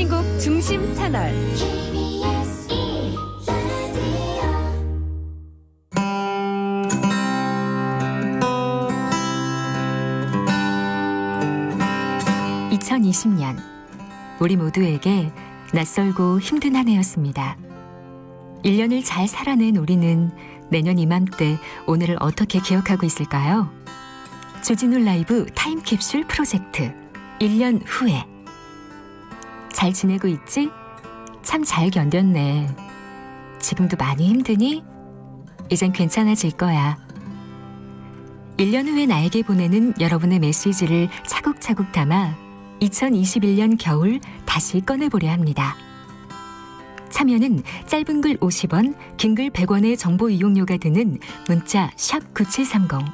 대한민국 중심 채널 KBS 2020년 우리 모두에게 낯설고 힘든 한 해였습니다. 1년을 잘 살아낸 우리는 내년 이맘때 오늘을 어떻게 기억하고 있을까요? 주진우 라이브 타임캡슐 프로젝트 1년 후에 잘 지내고 있지? 참 잘 견뎠네. 지금도 많이 힘드니? 이젠 괜찮아질 거야. 1년 후에 나에게 보내는 여러분의 메시지를 차곡차곡 담아 2021년 겨울 다시 꺼내보려 합니다. 참여는 짧은 글 50원, 긴 글 100원의 정보 이용료가 드는 문자 샵 9730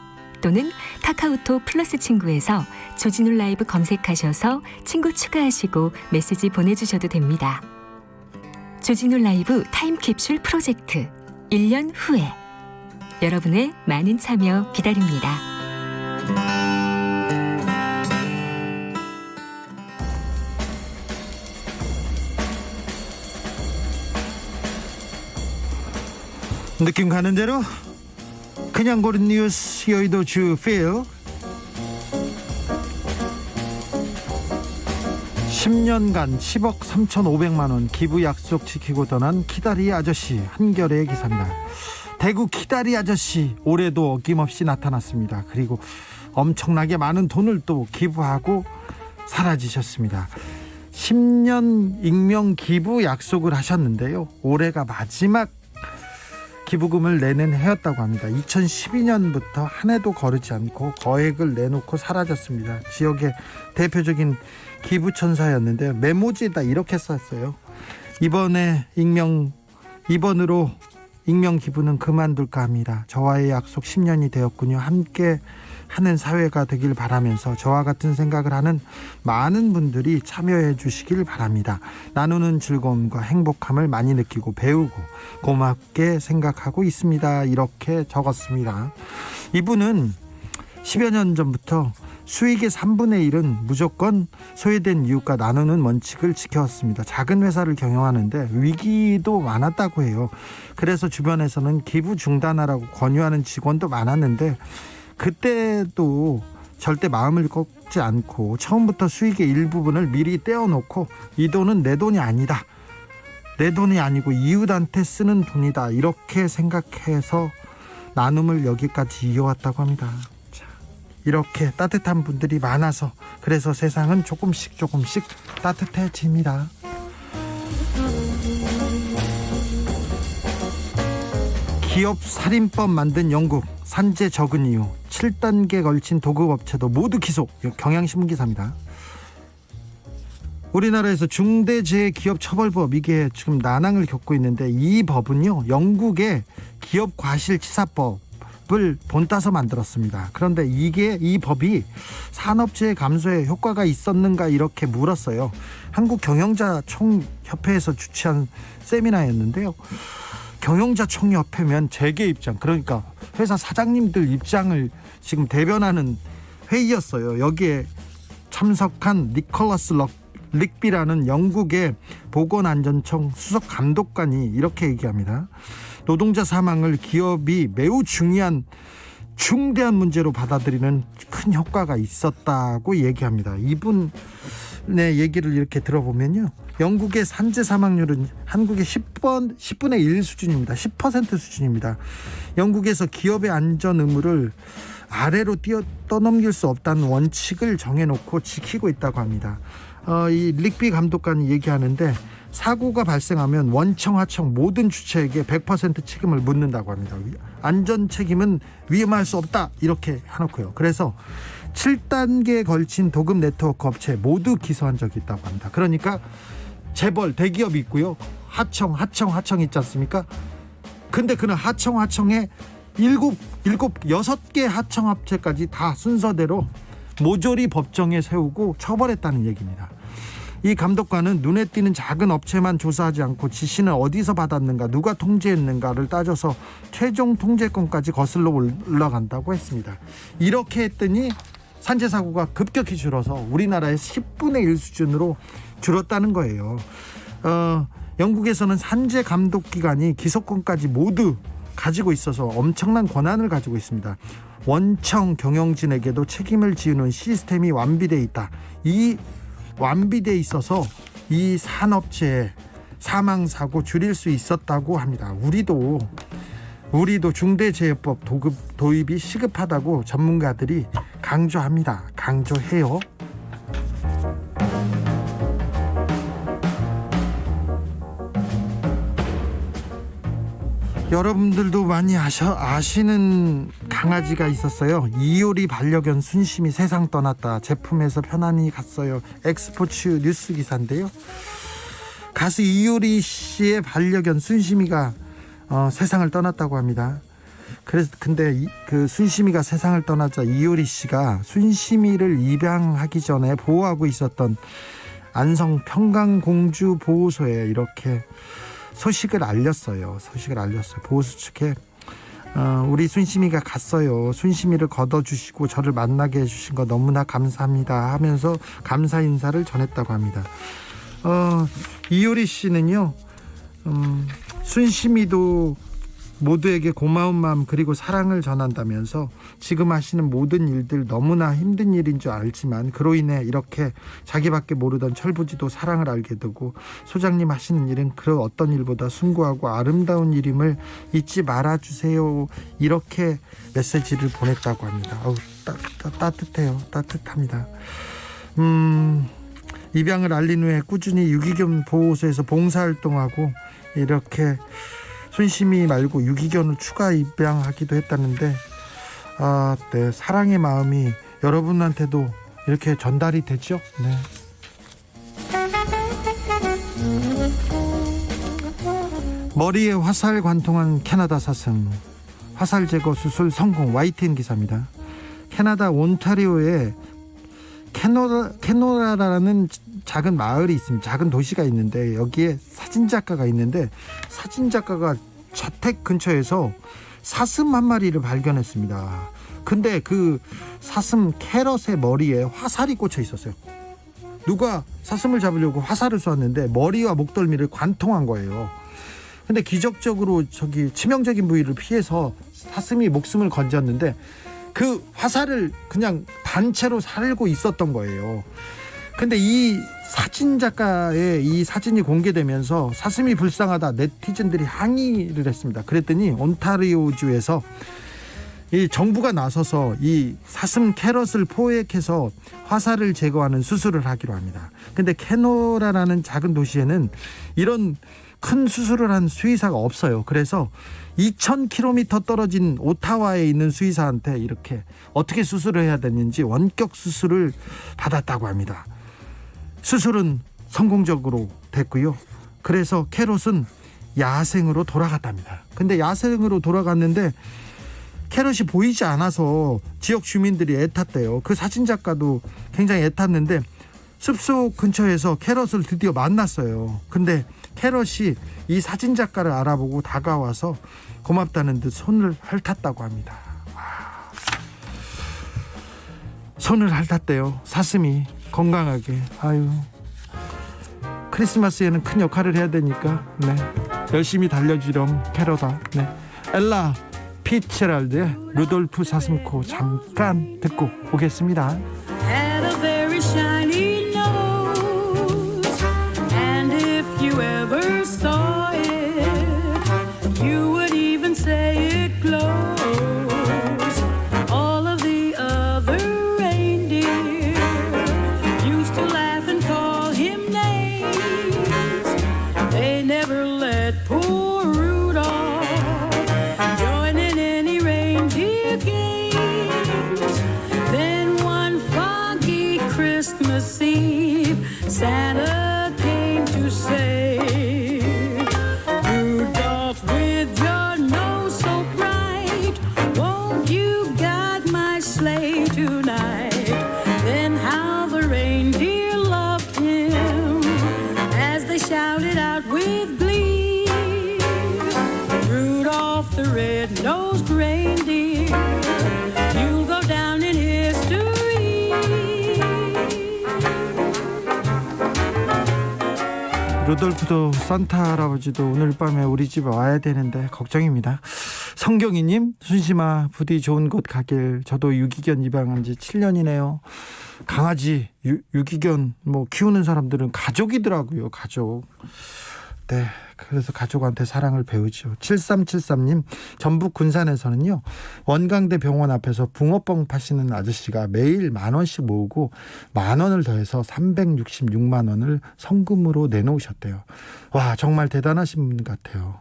또는 카카오톡 플러스 친구에서 조진우 라이브 검색하셔서 친구 추가하시고 메시지 보내주셔도 됩니다. 조진우 라이브 타임캡슐 프로젝트 1년 후에 여러분의 많은 참여 기다립니다. 느낌 가는 대로 그냥 고른 뉴스 여의도 주필 10년간 10억 3,500만 원 기부 약속 지키고 떠난 키다리 아저씨 한겨레의 기사입니다. 대구 키다리 아저씨 올해도 어김없이 나타났습니다. 그리고 엄청나게 많은 돈을 또 기부하고 사라지셨습니다. 10년 익명 기부 약속을 하셨는데요. 올해가 마지막 기부금을 내는 해였다고 합니다. 2012년부터 한 해도 거르지 않고 거액을 내놓고 사라졌습니다. 지역의 대표적인 기부천사였는데 메모지에다 이렇게 썼어요. 이번으로 익명 기부는 그만둘까 합니다. 저와의 약속 10년이 되었군요. 함께 하는 사회가 되길 바라면서 저와 같은 생각을 하는 많은 분들이 참여해 주시길 바랍니다. 나누는 즐거움과 행복함을 많이 느끼고 배우고 고맙게 생각하고 있습니다. 이렇게 적었습니다. 이분은 10여 년 전부터 수익의 3분의 1은 무조건 소외된 이웃과 나누는 원칙을 지켜왔습니다. 작은 회사를 경영하는데 위기도 많았다고 해요. 그래서 주변에서는 기부 중단하라고 권유하는 직원도 많았는데 그때도 절대 마음을 꺾지 않고 처음부터 수익의 일부분을 미리 떼어놓고 이 돈은 내 돈이 아니다. 내 돈이 아니고 이웃한테 쓰는 돈이다. 이렇게 생각해서 나눔을 여기까지 이어왔다고 합니다. 이렇게 따뜻한 분들이 많아서 그래서 세상은 조금씩 따뜻해집니다. 기업 살인법 만든 영국 산재 적은 이유 7단계 걸친 도급업체도 모두 기소. 경향신문 기사입니다. 우리나라에서 중대재해기업처벌법 이게 지금 난항을 겪고 있는데 이 법은요 영국의 기업과실치사법 을 본따서 만들었습니다. 그런데 이 법이 산업재해 감소에 효과가 있었는가 이렇게 물었어요. 한국경영자총협회에서 주최한 세미나였는데요. 경영자총협회면 재계 입장, 그러니까 회사 사장님들 입장을 지금 대변하는 회의였어요. 여기에 참석한 니콜라스 릭비라는 영국의 보건안전청 수석 감독관이 이렇게 얘기합니다. 노동자 사망을 기업이 매우 중대한 문제로 받아들이는 큰 효과가 있었다고 얘기합니다. 이분의 얘기를 이렇게 들어보면요. 영국의 산재 사망률은 한국의 10분의 1 수준입니다. 10% 수준입니다. 영국에서 기업의 안전 의무를 아래로 떠넘길 수 없다는 원칙을 정해놓고 지키고 있다고 합니다. 이 릭비 감독관이 얘기하는데 사고가 발생하면 원청 하청 모든 주체에게 100% 책임을 묻는다고 합니다. 안전 책임은 위임할 수 없다 이렇게 해놓고요. 그래서 7단계에 걸친 도급 네트워크 업체 모두 기소한 적이 있다고 합니다. 그러니까 재벌 대기업이 있고요. 하청 있지 않습니까? 근데 그는 하청에 6개 하청업체까지 다 순서대로 모조리 법정에 세우고 처벌했다는 얘기입니다. 이 감독관은 눈에 띄는 작은 업체만 조사하지 않고 지시는 어디서 받았는가, 누가 통제했는가를 따져서 최종 통제권까지 거슬러 올라간다고 했습니다. 이렇게 했더니 산재 사고가 급격히 줄어서 우리나라의 10분의 1 수준으로 줄었다는 거예요. 영국에서는 산재 감독 기관이 기소권까지 모두 가지고 있어서 엄청난 권한을 가지고 있습니다. 원청 경영진에게도 책임을 지우는 시스템이 완비되어 있다. 이 완비되어 있어서 이 산업체의 사망사고 줄일 수 있었다고 합니다. 우리도 중대재해법 도입이 시급하다고 전문가들이 강조합니다. 강조해요. 여러분들도 많이 아시는 강아지가 있었어요. 이효리 반려견 순심이 세상 떠났다. 제품에서 편안히 갔어요. 엑스포츠 뉴스 기사인데요. 가수 이효리 씨의 반려견 순심이가 세상을 떠났다고 합니다. 근데 그 순심이가 세상을 떠나자 이효리 씨가 순심이를 입양하기 전에 보호하고 있었던 안성 평강공주 보호소에 이렇게 소식을 알렸어요. 보호소 측에 우리 순심이가 갔어요. 순심이를 걷어주시고 저를 만나게 해주신 거 너무나 감사합니다 하면서 감사 인사를 전했다고 합니다. 이효리 씨는요, 순심이도 모두에게 고마운 마음 그리고 사랑을 전한다면서 지금 하시는 모든 일들 너무나 힘든 일인 줄 알지만 그로 인해 이렇게 자기밖에 모르던 철부지도 사랑을 알게 되고 소장님 하시는 일은 그 어떤 일보다 숭고하고 아름다운 일임을 잊지 말아주세요. 이렇게 메시지를 보냈다고 합니다. 따뜻해요. 따뜻합니다. 입양을 알린 후에 꾸준히 유기견 보호소에서 봉사활동하고 이렇게 순심이 말고 유기견을 추가 입양하기도 했다는데 네, 사랑의 마음이 여러분한테도 이렇게 전달이 되죠? 네. 머리에 화살 관통한 캐나다 사슴 화살 제거 수술 성공. YTN 기사입니다. 캐나다 온타리오에 캐노라라는 작은 마을이 있습니다. 작은 도시가 있는데 여기에 사진작가가 있는데 사진작가가 자택 근처에서 사슴 한 마리를 발견했습니다. 근데 그 사슴 캐럿의 머리에 화살이 꽂혀 있었어요. 누가 사슴을 잡으려고 화살을 쏘았는데 머리와 목덜미를 관통한 거예요. 근데 기적적으로 치명적인 부위를 피해서 사슴이 목숨을 건졌는데 그 화살을 그냥 단체로 살고 있었던 거예요. 근데 이 사진 작가의 이 사진이 공개되면서 사슴이 불쌍하다 네티즌들이 항의를 했습니다. 그랬더니 온타리오주에서 이 정부가 나서서 이 사슴 캐럿을 포획해서 화살을 제거하는 수술을 하기로 합니다. 근데 캐노라라는 작은 도시에는 이런 큰 수술을 한 수의사가 없어요. 그래서 2000km 떨어진 오타와에 있는 수의사한테 이렇게 어떻게 수술을 해야 되는지 원격 수술을 받았다고 합니다. 수술은 성공적으로 됐고요. 그래서 캐롯은 야생으로 돌아갔답니다. 근데 야생으로 돌아갔는데 캐롯이 보이지 않아서 지역 주민들이 애탔대요. 그 사진작가도 굉장히 애탔는데 숲속 근처에서 캐롯을 드디어 만났어요. 근데 캐롯이 이 사진작가를 알아보고 다가와서 고맙다는 듯 손을 핥았다고 합니다. 손을 핥았대요. 사슴이 건강하게. 아유, 크리스마스에는 큰 역할을 해야 되니까 네, 열심히 달려주렴 캐럿아. 네, 엘라 피츠랄드의 루돌프 사슴코 잠깐 듣고 오겠습니다. Had a very shiny nose, and if you ever saw it, you would even say it glows. All of the other reindeer used to laugh and call him names. They never let poor Rudolph join in any reindeer games. Then one foggy Christmas Eve, Santa came to say, Rudolph, with your nose so bright, won't you guide my sleigh tonight? Then how the reindeer loved him as they shouted out with glee, Rudolph the red-nosed reindeer, you'll go down in history. 루돌프도 산타 할아버지도 오늘 밤에 우리 집에 와야 되는데 걱정입니다. 성경이님, 순심아 부디 좋은 곳 가길. 저도 유기견 입양한 지 7년이네요. 강아지 유기견 뭐 키우는 사람들은 가족이더라고요. 가족. 네, 그래서 가족한테 사랑을 배우죠. 7373님, 전북 군산에서는요, 원광대 병원 앞에서 붕어빵 파시는 아저씨가 매일 10,000원씩 모으고 10,000원을 더해서 366만 원을 성금으로 내놓으셨대요. 와, 정말 대단하신 분 같아요.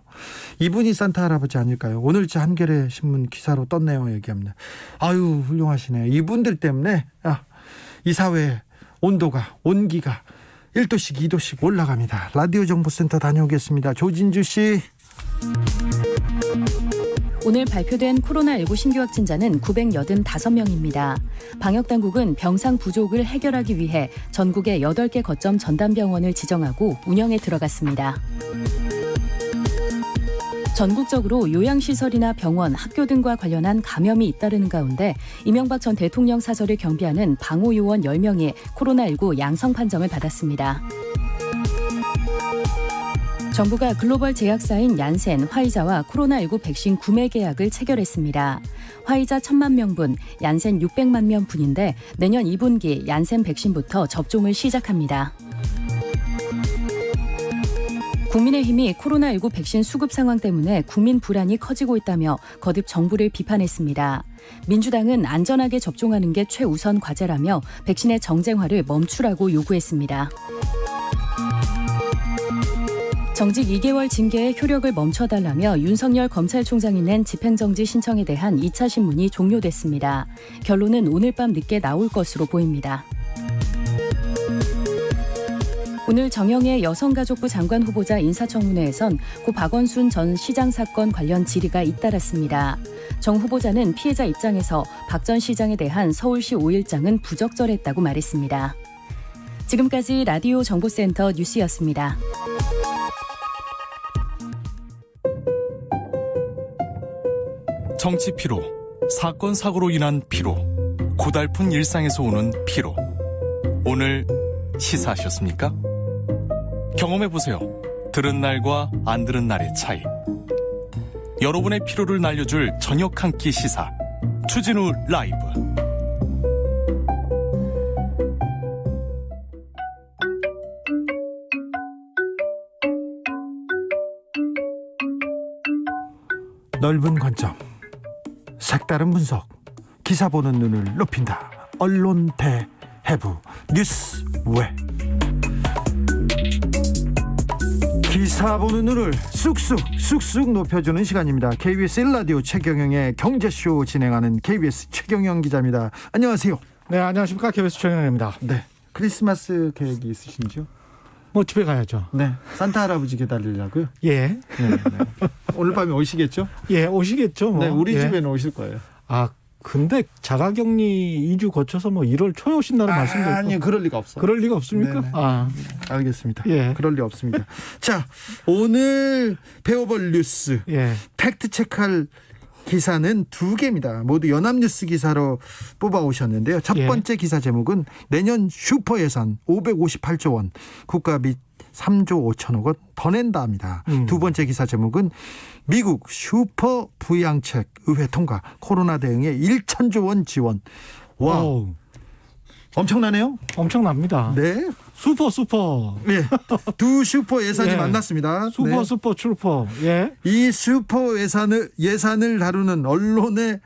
이분이 산타 할아버지 아닐까요? 오늘자 한겨레 신문 기사로 떴네요. 얘기합니다. 아유, 훌륭하시네요. 이분들 때문에 이 사회의 온기가 1도씩 2도씩 올라갑니다. 라디오 정보센터 다녀오겠습니다. 조진주 씨. 오늘 발표된 코로나19 신규 확진자는 985명입니다. 방역당국은 병상 부족을 해결하기 위해 전국의 8개 거점 전담병원을 지정하고 운영에 들어갔습니다. 전국적으로 요양시설이나 병원, 학교 등과 관련한 감염이 잇따르는 가운데 이명박 전 대통령 사저를 경비하는 방호요원 10명이 코로나19 양성 판정을 받았습니다. 정부가 글로벌 제약사인 얀센, 화이자와 코로나19 백신 구매 계약을 체결했습니다. 화이자 1,000만 명분, 얀센 600만 명분인데 내년 2분기 얀센 백신부터 접종을 시작합니다. 국민의힘이 코로나19 백신 수급 상황 때문에 국민 불안이 커지고 있다며 거듭 정부를 비판했습니다. 민주당은 안전하게 접종하는 게 최우선 과제라며 백신의 정쟁화를 멈추라고 요구했습니다. 정직 2개월 징계의 효력을 멈춰달라며 윤석열 검찰총장이 낸 집행정지 신청에 대한 2차 신문이 종료됐습니다. 결론은 오늘 밤 늦게 나올 것으로 보입니다. 오늘 정영애 여성가족부 장관 후보자 인사청문회에선 고 박원순 전 시장 사건 관련 질의가 잇따랐습니다. 정 후보자는 피해자 입장에서 박 전 시장에 대한 서울시 5일장은 부적절했다고 말했습니다. 지금까지 라디오 정보센터 뉴스였습니다. 정치 피로, 사건 사고로 인한 피로, 고달픈 일상에서 오는 피로. 오늘 시사하셨습니까? 경험해보세요. 들은 날과 안 들은 날의 차이. 여러분의 피로를 날려줄 저녁 한 끼 시사. 추진우 라이브. 넓은 관점, 색다른 분석, 기사 보는 눈을 높인다. 언론 대해부 뉴스 왜. 기사 보는 눈을 쑥쑥 높여주는 시간입니다. KBS 1라디오 최경영의 경제쇼 진행하는 KBS 최경영 기자입니다. 안녕하세요. 네, 안녕하십니까. KBS 최경영입니다. 네, 크리스마스 계획이 있으신지요? 뭐 집에 가야죠. 네, 산타 할아버지 기다리려고요? 예. 네. 오늘 밤에 오시겠죠? 예, 오시겠죠. 뭐. 네, 우리 예. 집에는 오실 거예요. 아, 근데 자가격리 2주 거쳐서 뭐 1월 초에 오신다는 말씀도 있고. 아니요, 그럴 리가 없어요. 그럴 리가 없습니까? 네네. 아, 알겠습니다. 예. 그럴 리 없습니다. 자, 오늘 배워볼 뉴스, 예. 팩트 체크할 기사는 2개입니다. 모두 연합뉴스 기사로 뽑아오셨는데요. 첫 예. 번째 기사 제목은 내년 슈퍼 예산 558조 원, 국가 빚 3조 5천억 원 더 낸다입니다. 두 번째 기사 제목은 미국 슈퍼 부양책 의회 통과, 코로나 대응에 1천조 원 지원. 와, 오우, 엄청나네요. 엄청납니다. 네. 슈퍼. 네. 두 슈퍼 예산이 예. 만났습니다. 네. 슈퍼 트루퍼. 예. 이 슈퍼 예산을 다루는 언론의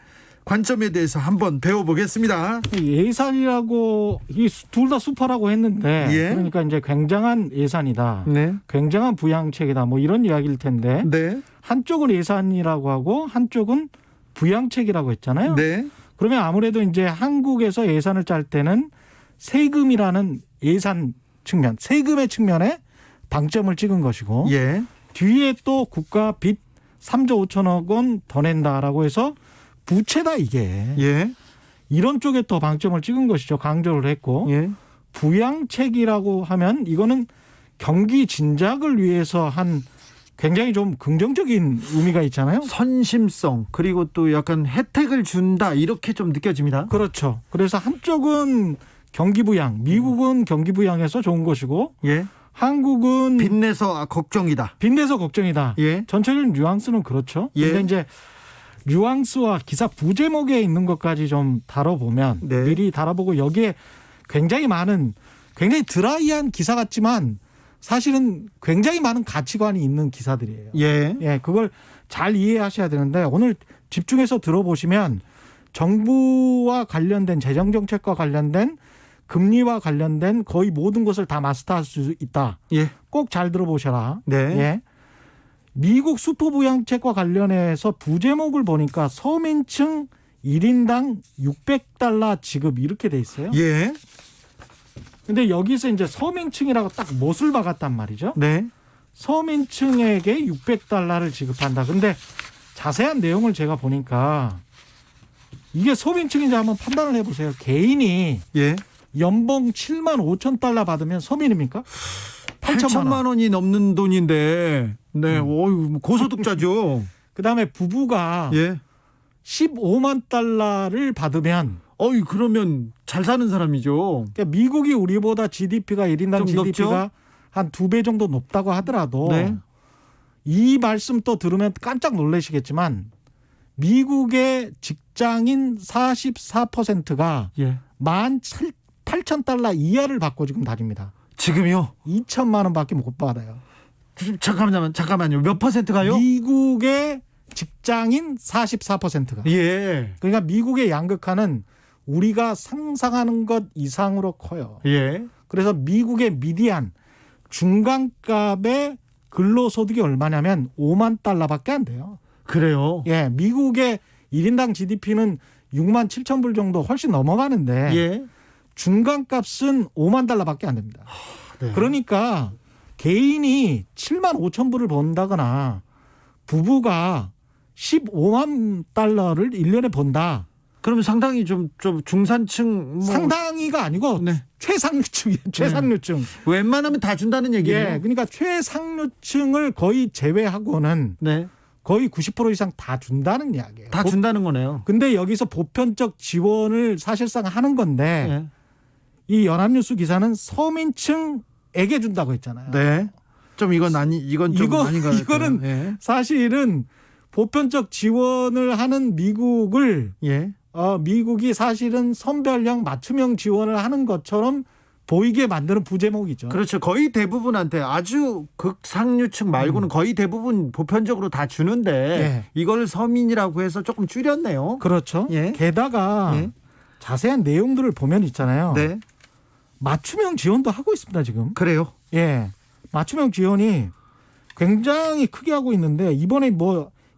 관점에 대해서 한번 배워보겠습니다. 예산이라고 이 둘 다 슈퍼라고 했는데 예. 그러니까 이제 굉장한 예산이다. 네. 굉장한 부양책이다. 뭐 이런 이야기일 텐데 네. 한쪽은 예산이라고 하고 한쪽은 부양책이라고 했잖아요. 네. 그러면 아무래도 이제 한국에서 예산을 짤 때는 세금이라는 예산 측면, 세금의 측면에 방점을 찍은 것이고 예. 뒤에 또 국가 빚 3조 5천억 원 더 낸다라고 해서 부채다 이게. 예. 이런 쪽에 더 방점을 찍은 것이죠. 강조를 했고. 예. 부양책이라고 하면 이거는 경기 진작을 위해서 한 굉장히 좀 긍정적인 의미가 있잖아요. 선심성, 그리고 또 약간 혜택을 준다, 이렇게 좀 느껴집니다. 그렇죠. 그래서 한쪽은 경기 부양, 미국은 경기 부양에서 좋은 것이고 예. 한국은 빚내서 걱정이다. 빚내서 걱정이다. 예. 전체적인 뉘앙스는 그렇죠. 예. 근데 이제 뉘앙스와 기사 부제목에 있는 것까지 좀 다뤄보면 네. 미리 다뤄보고 여기에 굉장히 드라이한 기사 같지만 사실은 굉장히 많은 가치관이 있는 기사들이에요. 예. 예, 그걸 잘 이해하셔야 되는데 오늘 집중해서 들어보시면 정부와 관련된 재정정책과 관련된 금리와 관련된 거의 모든 것을 다 마스터할 수 있다. 예. 꼭 잘 들어보셔라. 네. 예. 미국 수도부양책과 관련해서 부제목을 보니까 서민층 1인당 $600 지급 이렇게 돼 있어요. 예. 근데 여기서 이제 서민층이라고 딱 못을 박았단 말이죠. 네. 서민층에게 $600를 지급한다. 근데 자세한 내용을 제가 보니까 이게 서민층인지 한번 판단을 해보세요. 개인이 예. 연봉 $75,000 받으면 서민입니까? 8천만 원이 넘는 돈인데, 네, 어유 고소득자죠. 그다음에 부부가 예. $150,000를 받으면 어이 그러면 잘 사는 사람이죠. 그러니까 미국이 우리보다 GDP가 1인당 좀 GDP가 한 2배 정도 높다고 하더라도 네. 이 말씀 또 들으면 깜짝 놀라시겠지만 미국의 직장인 44%가 예. $18,000 이하를 받고 지금 다닙니다. 지금요? 2천만 원밖에 못 받아요. 잠깐만요. 몇 퍼센트가요? 미국의 직장인 44%가. 예. 그러니까 미국의 양극화는 우리가 상상하는 것 이상으로 커요. 예. 그래서 미국의 미디안 중간값의 근로소득이 얼마냐면 $50,000밖에 안 돼요. 그래요? 예, 미국의 1인당 GDP는 67,000불 정도 훨씬 넘어가는데 예. 중간값은 $50,000밖에 안 됩니다. 네. 그러니까 개인이 75,000불을 번다거나 부부가 $150,000를 1년에 번다. 그러면 상당히 좀 중산층 상당히가 아니고 네. 최상류층이에요. 최상류층. 웬만하면 다 준다는 얘기예요. 예, 그러니까 최상류층을 거의 제외하고는 네. 거의 90% 이상 다 준다는 이야기예요. 다 준다는 거네요. 근데 여기서 보편적 지원을 사실상 하는 건데 예. 이 연합뉴스 기사는 서민층에게 준다고 했잖아요. 네. 좀 이건 좀 아닌 것 같아요. 이거는 예. 사실은 보편적 지원을 하는 미국을 예. 미국이 사실은 선별형 맞춤형 지원을 하는 것처럼 보이게 만드는 부제목이죠. 그렇죠. 거의 대부분한테 아주 극상류층 말고는 거의 대부분 보편적으로 다 주는데 예. 이걸 서민이라고 해서 조금 줄였네요. 그렇죠. 예. 게다가 예. 자세한 내용들을 보면 있잖아요. 네. 맞춤형 지원도 하고 있습니다, 지금. 그래요. 예. 맞춤형 지원이 굉장히 크게 하고 있는데 이번에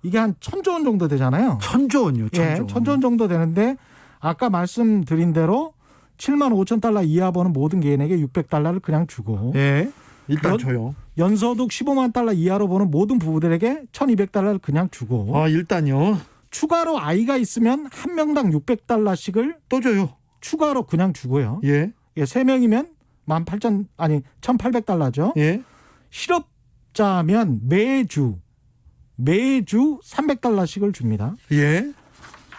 이게 한 1,000조 원 정도 되잖아요. 1,000조 원이요. 1,000조. 예, 1,000조 원 정도 되는데 아까 말씀드린 대로 $75,000 이하 버는 모든 개인에게 $600를 그냥 주고 예. 일단 연- 줘요. 연소득 $150,000 이하로 버는 모든 부부들에게 $1,200를 그냥 주고 일단요. 추가로 아이가 있으면 한 명당 $600씩을 또 줘요. 추가로 그냥 주고요. 예. 예, 3명이면 $18,000죠. 예. 실업자면 매주 $300씩을 줍니다. 예.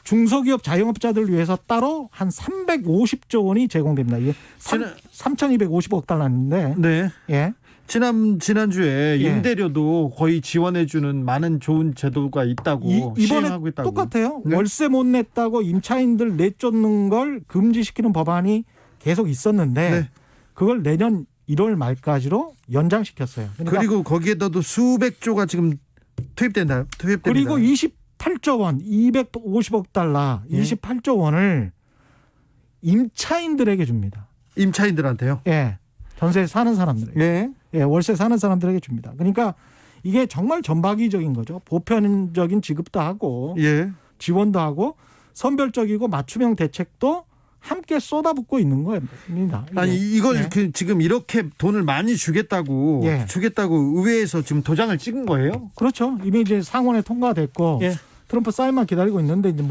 중소기업 자영업자들을 위해서 따로 한 350조 원이 제공됩니다. 이게 3,250억 달러인데, 네. 예, 지난주에 예. 임대료도 거의 지원해주는 많은 좋은 제도가 있다고 이번에 시행하고 있다고. 똑같아요. 네. 월세 못 냈다고 임차인들 내쫓는 걸 금지시키는 법안이 계속 있었는데 네. 그걸 내년 1월 말까지로 연장시켰어요. 그러니까 그리고 거기에다도 수백 조가 지금 투입됩니다. 그리고 28조 원, 250억 달러, 예. 28조 원을 임차인들에게 줍니다. 임차인들한테요. 예, 전세 사는 사람들에게. 예. 예, 월세 사는 사람들에게 줍니다. 그러니까 이게 정말 전방위적인 거죠. 보편적인 지급도 하고 예. 지원도 하고 선별적이고 맞춤형 대책도 함께 쏟아붓고 있는 겁니다. 아니 이걸 예. 지금 이렇게 돈을 많이 주겠다고 예. 의회에서 지금 도장을 찍은 거예요? 그렇죠. 이미 이제 상원에 통과됐고 예. 트럼프 사인만 기다리고 있는데 이제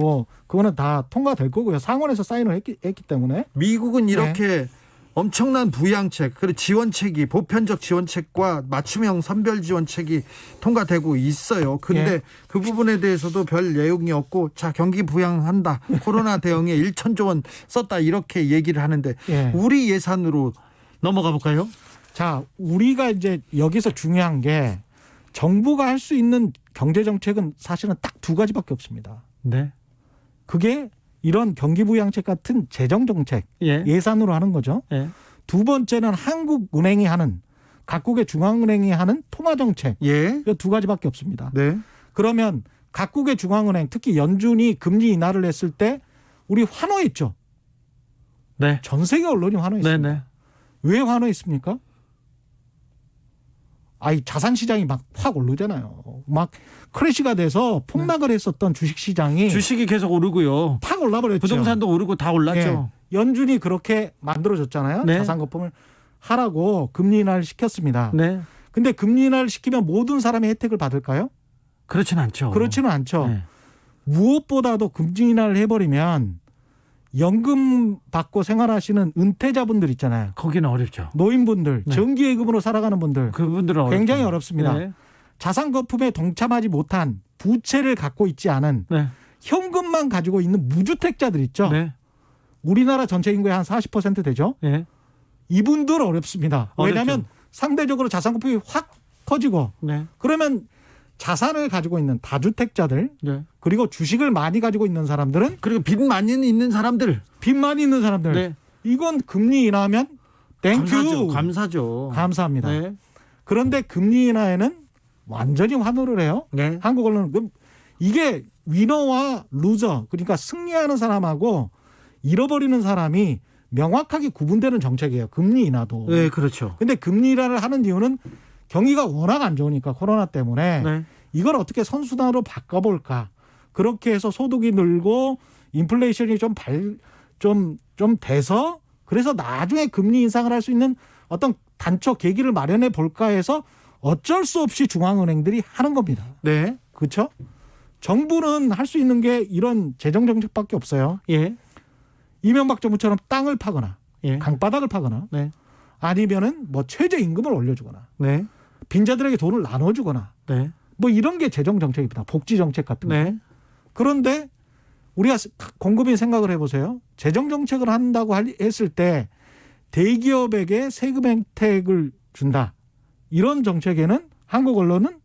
그거는 다 통과될 거고요. 상원에서 사인을 했기 때문에. 미국은 이렇게 네. 엄청난 부양책 그리고 지원책이 보편적 지원책과 맞춤형 선별 지원책이 통과되고 있어요. 근데 예. 그 부분에 대해서도 별 내용이 없고 자 경기 부양한다. 코로나 대응에 1,000조 원 썼다 이렇게 얘기를 하는데 예. 우리 예산으로 넘어가 볼까요? 자, 우리가 이제 여기서 중요한 게 정부가 할 수 있는 경제 정책은 사실은 딱 두 가지밖에 없습니다. 네. 그게 이런 경기부양책 같은 재정 정책, 예. 예산으로 하는 거죠. 예. 두 번째는 한국은행이 하는, 각국의 중앙은행이 하는 통화 정책. 예. 이 두 가지밖에 없습니다. 네. 그러면 각국의 중앙은행, 특히 연준이 금리 인하를 했을 때 우리 환호했죠. 네. 전 세계 언론이 환호했습니다. 네네. 왜 환호했습니까? 아이 자산 시장이 막 확 오르잖아요. 막 크래시가 돼서 폭락을 했었던 주식 시장이 주식이 계속 오르고요. 팍 올라버렸죠. 부동산도 오르고 다 올랐죠. 예. 연준이 그렇게 만들어줬잖아요. 네. 자산 거품을 하라고 금리 인하를 시켰습니다. 네. 근데 금리 인하를 시키면 모든 사람이 혜택을 받을까요? 그렇진 않죠. 그렇지는 않죠. 네. 무엇보다도 금리 인하를 해버리면 연금 받고 생활하시는 은퇴자분들 있잖아요. 거기는 어렵죠. 노인분들, 네. 정기예금으로 살아가는 분들 그분들은 어렵죠. 굉장히 어렵습니다. 네. 자산 거품에 동참하지 못한 부채를 갖고 있지 않은 네. 현금만 가지고 있는 무주택자들 있죠. 네. 우리나라 전체 인구의 한 40% 되죠. 네. 이분들 어렵습니다. 어렵죠. 왜냐하면 상대적으로 자산 거품이 확 커지고 네. 그러면 자산을 가지고 있는 다주택자들 네. 그리고 주식을 많이 가지고 있는 사람들은 그리고 빚 많이 있는 사람들. 빚 많이 있는 사람들 네. 이건 금리 인하하면 땡큐 감사죠. 감사죠. 감사합니다. 네. 그런데 금리 인하에는 완전히 환호를 해요. 네. 한국 언론은 그럼 이게 위너와 루저 그러니까 승리하는 사람하고 잃어버리는 사람이 명확하게 구분되는 정책이에요. 금리 인하도. 네, 그렇죠. 근데 금리 인하를 하는 이유는 경기가 워낙 안 좋으니까 코로나 때문에 네. 이걸 어떻게 선순환으로 바꿔볼까. 그렇게 해서 소득이 늘고 인플레이션이 좀 돼서 그래서 나중에 금리 인상을 할 수 있는 어떤 단초 계기를 마련해 볼까 해서 어쩔 수 없이 중앙은행들이 하는 겁니다. 네. 그렇죠? 정부는 할 수 있는 게 이런 재정 정책밖에 없어요. 예. 이명박 정부처럼 땅을 파거나 예. 강바닥을 파거나 네. 아니면은 뭐 최저임금을 올려주거나 네. 빈자들에게 돈을 나눠주거나 네. 뭐 이런 게 재정 정책입니다. 복지 정책 같은 거. 네. 그런데 우리가 곰곰이 생각을 해보세요. 재정 정책을 한다고 했을 때 대기업에게 세금 혜택을 준다. 이런 정책에는 한국 언론은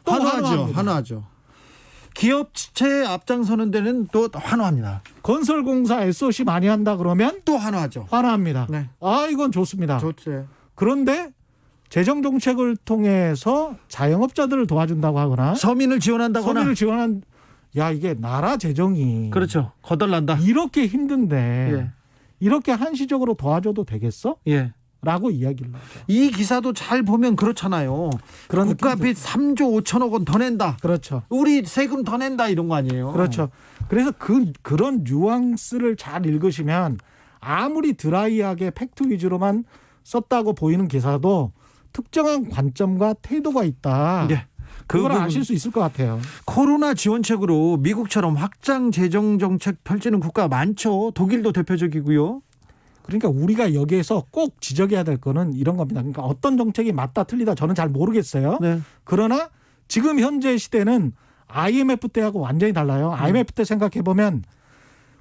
또 환호하죠. 환호하죠. 기업 지체에 앞장서는 데는 또 환호합니다. 건설공사 SOC 많이 한다 그러면 또 환호하죠. 환호합니다. 네. 아 이건 좋습니다. 좋죠. 그런데 재정 정책을 통해서 자영업자들을 도와준다고 하거나 서민을 지원한다거나. 서민을 지원한 야 이게 나라 재정이 그렇죠. 거덜난다. 이렇게 힘든데 예. 이렇게 한시적으로 도와줘도 되겠어? 예. 라고 이야기를 하죠. 이 기사도 잘 보면 그렇잖아요. 그런 국가빚 3조 5천억 원 더 낸다. 그렇죠. 우리 세금 더 낸다 이런 거 아니에요. 그렇죠. 그래서 그런 뉘앙스를 잘 읽으시면 아무리 드라이하게 팩트 위주로만 썼다고 보이는 기사도 특정한 관점과 태도가 있다. 네. 그걸 부분, 아실 수 있을 것 같아요. 코로나 지원책으로 미국처럼 확장 재정 정책 펼치는 국가 많죠. 독일도 대표적이고요. 그러니까 우리가 여기에서 꼭 지적해야 될 거는 이런 겁니다. 그러니까 어떤 정책이 맞다 틀리다 저는 잘 모르겠어요. 네. 그러나 지금 현재 시대는 IMF 때하고 완전히 달라요. IMF 때 생각해 보면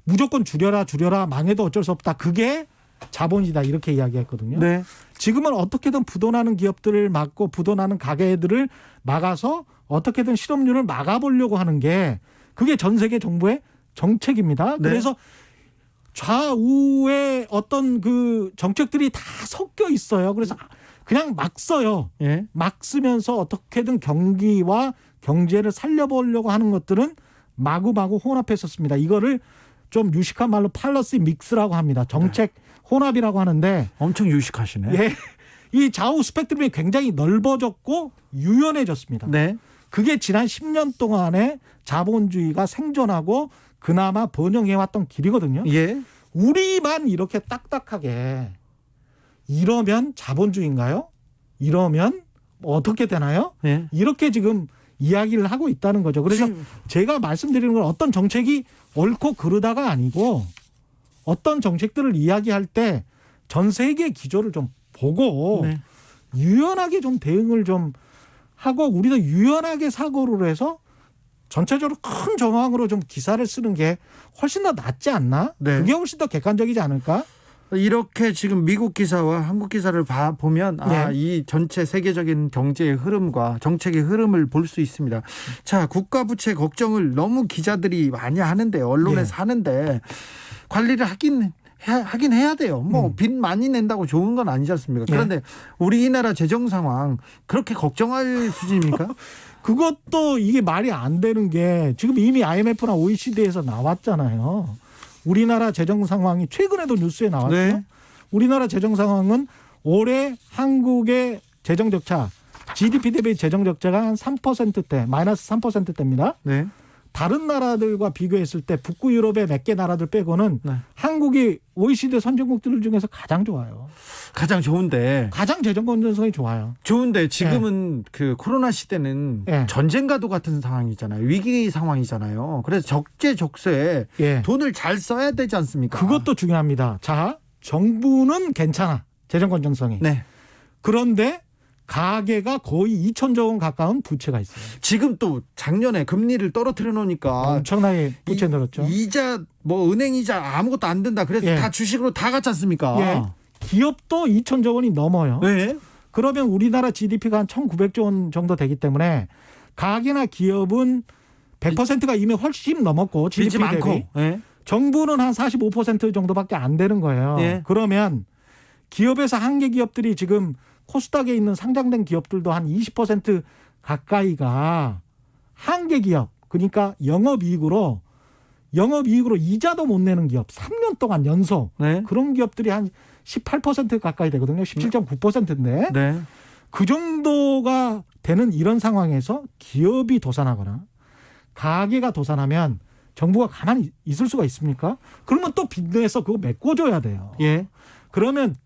무조건 줄여라 망해도 어쩔 수 없다. 그게 자본이다 이렇게 이야기했거든요. 네. 지금은 어떻게든 부도나는 기업들을 막고 부도나는 가게들을 막아서 어떻게든 실업률을 막아보려고 하는 게 그게 전 세계 정부의 정책입니다. 네. 그래서 좌우의 어떤 그 정책들이 다 섞여 있어요. 그래서 그냥 막 써요. 예. 막 쓰면서 어떻게든 경기와 경제를 살려보려고 하는 것들은 마구마구 혼합했었습니다. 이거를 좀 유식한 말로 팔러시 믹스라고 합니다. 정책 혼합이라고 하는데 엄청 유식하시네. 예, 이 좌우 스펙트럼이 굉장히 넓어졌고 유연해졌습니다. 네. 그게 지난 10년 동안에 자본주의가 생존하고 그나마 번영해왔던 길이거든요. 예. 우리만 이렇게 딱딱하게 이러면 자본주의인가요? 이러면 어떻게 되나요? 예. 이렇게 지금 이야기를 하고 있다는 거죠. 그래서 제가 말씀드리는 건 어떤 정책이 옳고 그르다가 아니고 어떤 정책들을 이야기할 때 전 세계 기조를 좀 보고 네. 유연하게 좀 대응을 좀 하고 우리도 유연하게 사고를 해서 전체적으로 큰 정황으로 좀 기사를 쓰는 게 훨씬 더 낫지 않나? 네. 그게 훨씬 더 객관적이지 않을까? 이렇게 지금 미국 기사와 한국 기사를 보면 네. 이 전체 세계적인 경제의 흐름과 정책의 흐름을 볼 수 있습니다. 자, 국가 부채 걱정을 너무 기자들이 많이 하는데 언론에서 하는데 관리를 하긴 해야 돼요. 뭐 빚 많이 낸다고 좋은 건 아니지 않습니까? 그런데 우리나라 재정 상황 그렇게 걱정할 수준입니까? 그것도 이게 말이 안 되는 게 지금 이미 IMF나 OECD에서 나왔잖아요. 우리나라 재정 상황이 최근에도 뉴스에 나왔죠. 네. 우리나라 재정 상황은 올해 한국의 재정 적자, GDP 대비 재정 적자가 한 3%대, 마이너스 3%대입니다. 네. 다른 나라들과 비교했을 때 북구 유럽의 몇 개 나라들 빼고는 네. 한국이 OECD 선진국들 중에서 가장 좋아요. 가장 좋은데 가장 재정 건전성이 좋아요. 지금은 그 코로나 시대는 네. 전쟁과도 같은 상황이잖아요. 위기 상황이잖아요. 그래서 적재적소에 예. 돈을 잘 써야 되지 않습니까? 그것도 중요합니다. 자, 정부는 괜찮아. 재정 건전성이. 네. 그런데 가계가 거의 2천조 원 가까운 부채가 있어요. 지금 또 작년에 금리를 떨어뜨려 놓으니까 엄청나게 부채 늘었죠. 이자 뭐 은행 이자 아무것도 안 된다. 그래서 예. 다 주식으로 다 갔지 않습니까? 예. 기업도 2천조 원이 넘어요. 네. 그러면 우리나라 GDP가 한 1,900조 원 정도 되기 때문에 가계나 기업은 100%가 이미 훨씬 넘었고 빚이 GDP 대비 많고. 네. 정부는 한 45% 정도밖에 안 되는 거예요. 예. 그러면 기업에서 한계 기업들이 지금 코스닥에 있는 상장된 기업들도 한 20% 가까이가 한계 기업, 그러니까 영업이익으로 이자도 못 내는 기업 3년 동안 연속 네. 그런 기업들이 한 18% 가까이 되거든요. 17.9%인데 네. 그 정도가 되는 이런 상황에서 기업이 도산하거나 가계가 도산하면 정부가 가만히 있을 수가 있습니까? 그러면 또 빚내서 그거 메꿔줘야 돼요. 예. 그러면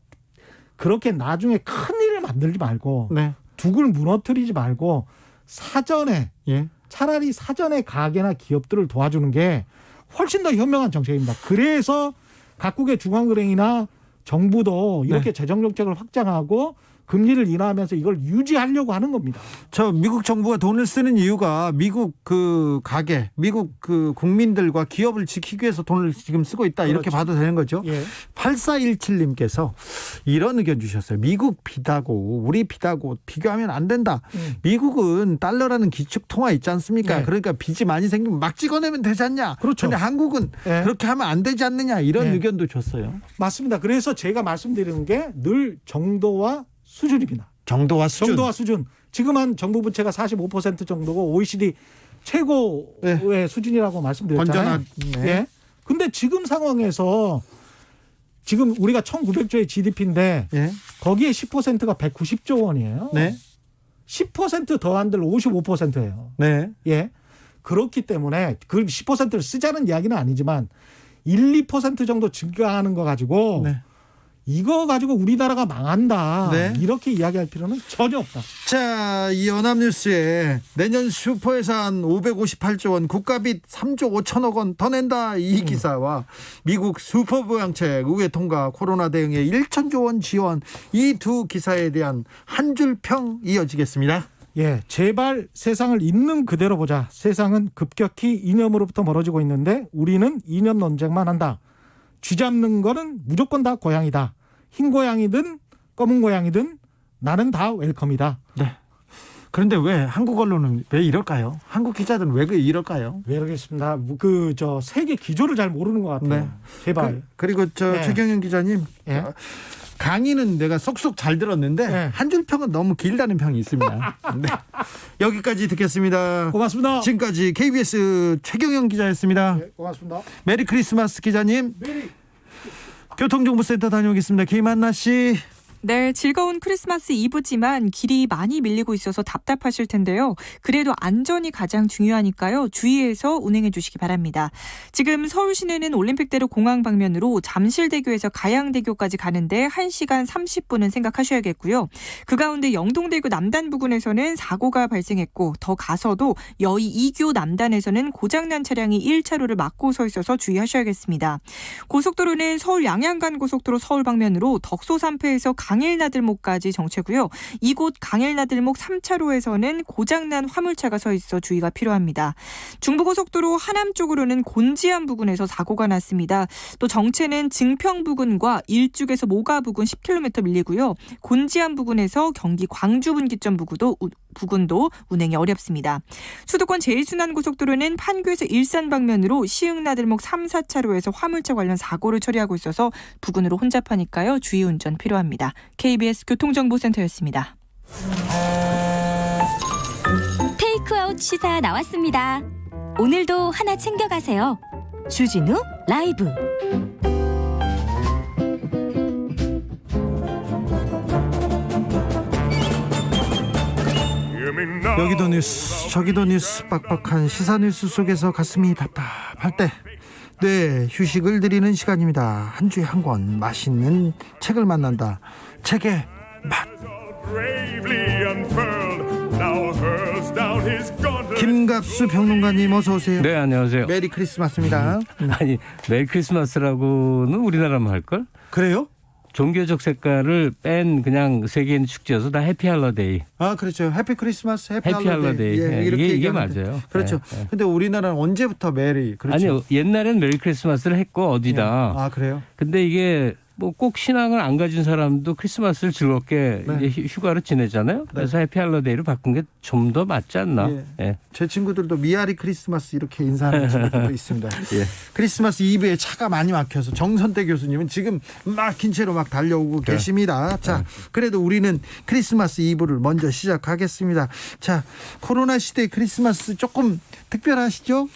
그렇게 나중에 큰일을 만들지 말고 네. 둑을 무너뜨리지 말고 사전에 예. 차라리 사전에 가게나 기업들을 도와주는 게 훨씬 더 현명한 정책입니다. 그래서 각국의 중앙은행이나 정부도 이렇게 재정 정책을 확장하고 금리를 인하하면서 이걸 유지하려고 하는 겁니다. 저 미국 정부가 돈을 쓰는 이유가 미국 그 가게, 미국 그 국민들과 기업을 지키기 위해서 돈을 지금 쓰고 있다. 이렇게 그렇죠. 봐도 되는 거죠. 예. 8417님께서 이런 의견 주셨어요. 미국 빚하고 우리 빚하고 비교하면 안 된다. 미국은 달러라는 기축통화 있지 않습니까? 네. 그러니까 빚이 많이 생기면 막 찍어내면 되지 않냐. 그렇죠. 그런데 한국은 네. 그렇게 하면 안 되지 않느냐. 이런 네. 의견도 줬어요. 맞습니다. 그래서 제가 말씀드리는 게 늘 정도와 수준입니다. 정도와 수준. 정도와 수준. 지금 한 정부 부채가 45% 정도고 OECD 최고의 수준이라고 말씀드렸잖아요. 건전한. 네. 예. 근데 지금 상황에서 지금 우리가 1,900조의 GDP인데 예. 거기에 10%가 190조 원이에요. 네. 10% 더한들 55%예요. 네. 예. 그렇기 때문에 그 10%를 쓰자는 이야기는 아니지만 1, 2% 정도 증가하는 거 가지고 네. 이거 가지고 우리나라가 망한다. 네. 이렇게 이야기할 필요는 전혀 없다. 자, 이 연합뉴스에 내년 슈퍼예산 558조 원, 국가빚 3조 5천억 원 더 낸다. 이 기사와 미국 슈퍼부양책 의회 통과, 코로나 대응에 1천조 원 지원, 이 두 기사에 대한 한 줄 평 이어지겠습니다. 예, 제발 세상을 있는 그대로 보자. 세상은 급격히 이념으로부터 멀어지고 있는데 우리는 이념 논쟁만 한다. 쥐잡는 거는 무조건 다 고양이다. 흰 고양이든 검은 고양이든 나는 다 웰컴이다. 네. 그런데 왜 한국 언론은 왜 이럴까요? 한국 기자들은 왜 이럴까요? 왜 그러겠습니다. 저 세계 기조를 잘 모르는 것 같아요. 네. 제발. 그리고 네. 최경영 기자님. 예. 강의는 내가 쏙쏙 잘 들었는데 네. 한 줄 평은 너무 길다는 평이 있습니다. 네. 여기까지 듣겠습니다. 고맙습니다. 지금까지 KBS 최경영 기자였습니다. 네, 고맙습니다. 메리 크리스마스 기자님. 교통정보센터 다녀오겠습니다. 김한나 씨. 네, 즐거운 크리스마스 이브지만 길이 많이 밀리고 있어서 답답하실 텐데요. 그래도 안전이 가장 중요하니까요. 주의해서 운행해 주시기 바랍니다. 지금 서울 시내는 올림픽대로 공항 방면으로 잠실대교에서 가양대교까지 가는데 1시간 30분은 생각하셔야겠고요. 그 가운데 영동대교 남단 부근에서는 사고가 발생했고 더 가서도 여의 2교 남단에서는 고장난 차량이 1차로를 막고 서 있어서 주의하셔야겠습니다. 고속도로는 서울 양양간 고속도로 서울 방면으로 덕소 3패에서 강일나들목까지 정체고요. 이곳 강일나들목 3차로에서는 고장난 화물차가 서 있어 주의가 필요합니다. 중부고속도로 하남 쪽으로는 곤지암 부근에서 사고가 났습니다. 또 정체는 증평 부근과 일죽에서 모가 부근 10km 밀리고요. 곤지암 부근에서 경기 광주 분기점 부근도 운행이 어렵습니다. 수도권 제1순환고속도로는 판교에서 일산 방면으로 시흥나들목 3, 4차로에서 화물차 관련 사고를 처리하고 있어서 부근으로 혼잡하니까요. 주의 운전 필요합니다. KBS 교통정보센터였습니다. 테이크아웃 시사 나왔습니다. 오늘도 하나 챙겨가세요. 주진우 라이브. 여기도 뉴스 저기도 뉴스 빡빡한 시사 뉴스 속에서 가슴이 답답할 때 휴식을 드리는 시간입니다. 한 주에 한 권 맛있는 책을 만난다. 책의 맛. 김갑수 평론가님 어서 오세요. 네, 안녕하세요. 메리 크리스마스입니다. 아니, 메리 크리스마스라고는 우리나라만 할걸? 그래요? 종교적 색깔을 뺀 그냥 세계인 축제여서 다 해피 할러데이. 아, 그렇죠. 해피 크리스마스, 해피 해피 할러데이. 예, 네, 이렇게 이게 얘기하는데. 맞아요. 그렇죠. 네, 네. 근데 우리나라는 언제부터 메리? 그렇죠. 아니요, 옛날엔 메리 크리스마스를 했고 어디다. 예. 아, 그래요? 근데 이게 뭐 꼭 신앙을 안 가진 사람도 크리스마스를 즐겁게 네. 이제 휴가로 지내잖아요. 그래서 해피 할러데이로 바꾼 게 좀 더 맞지 않나. 예. 예. 제 친구들도 미아리 크리스마스 이렇게 인사하는 친구들도 있습니다. 예. 크리스마스 이브에 차가 많이 막혀서 정선태 교수님은 지금 막힌 채로 막 달려오고 계십니다. 자, 그래도 우리는 크리스마스 이브를 먼저 시작하겠습니다. 자, 코로나 시대 크리스마스 조금 특별하시죠?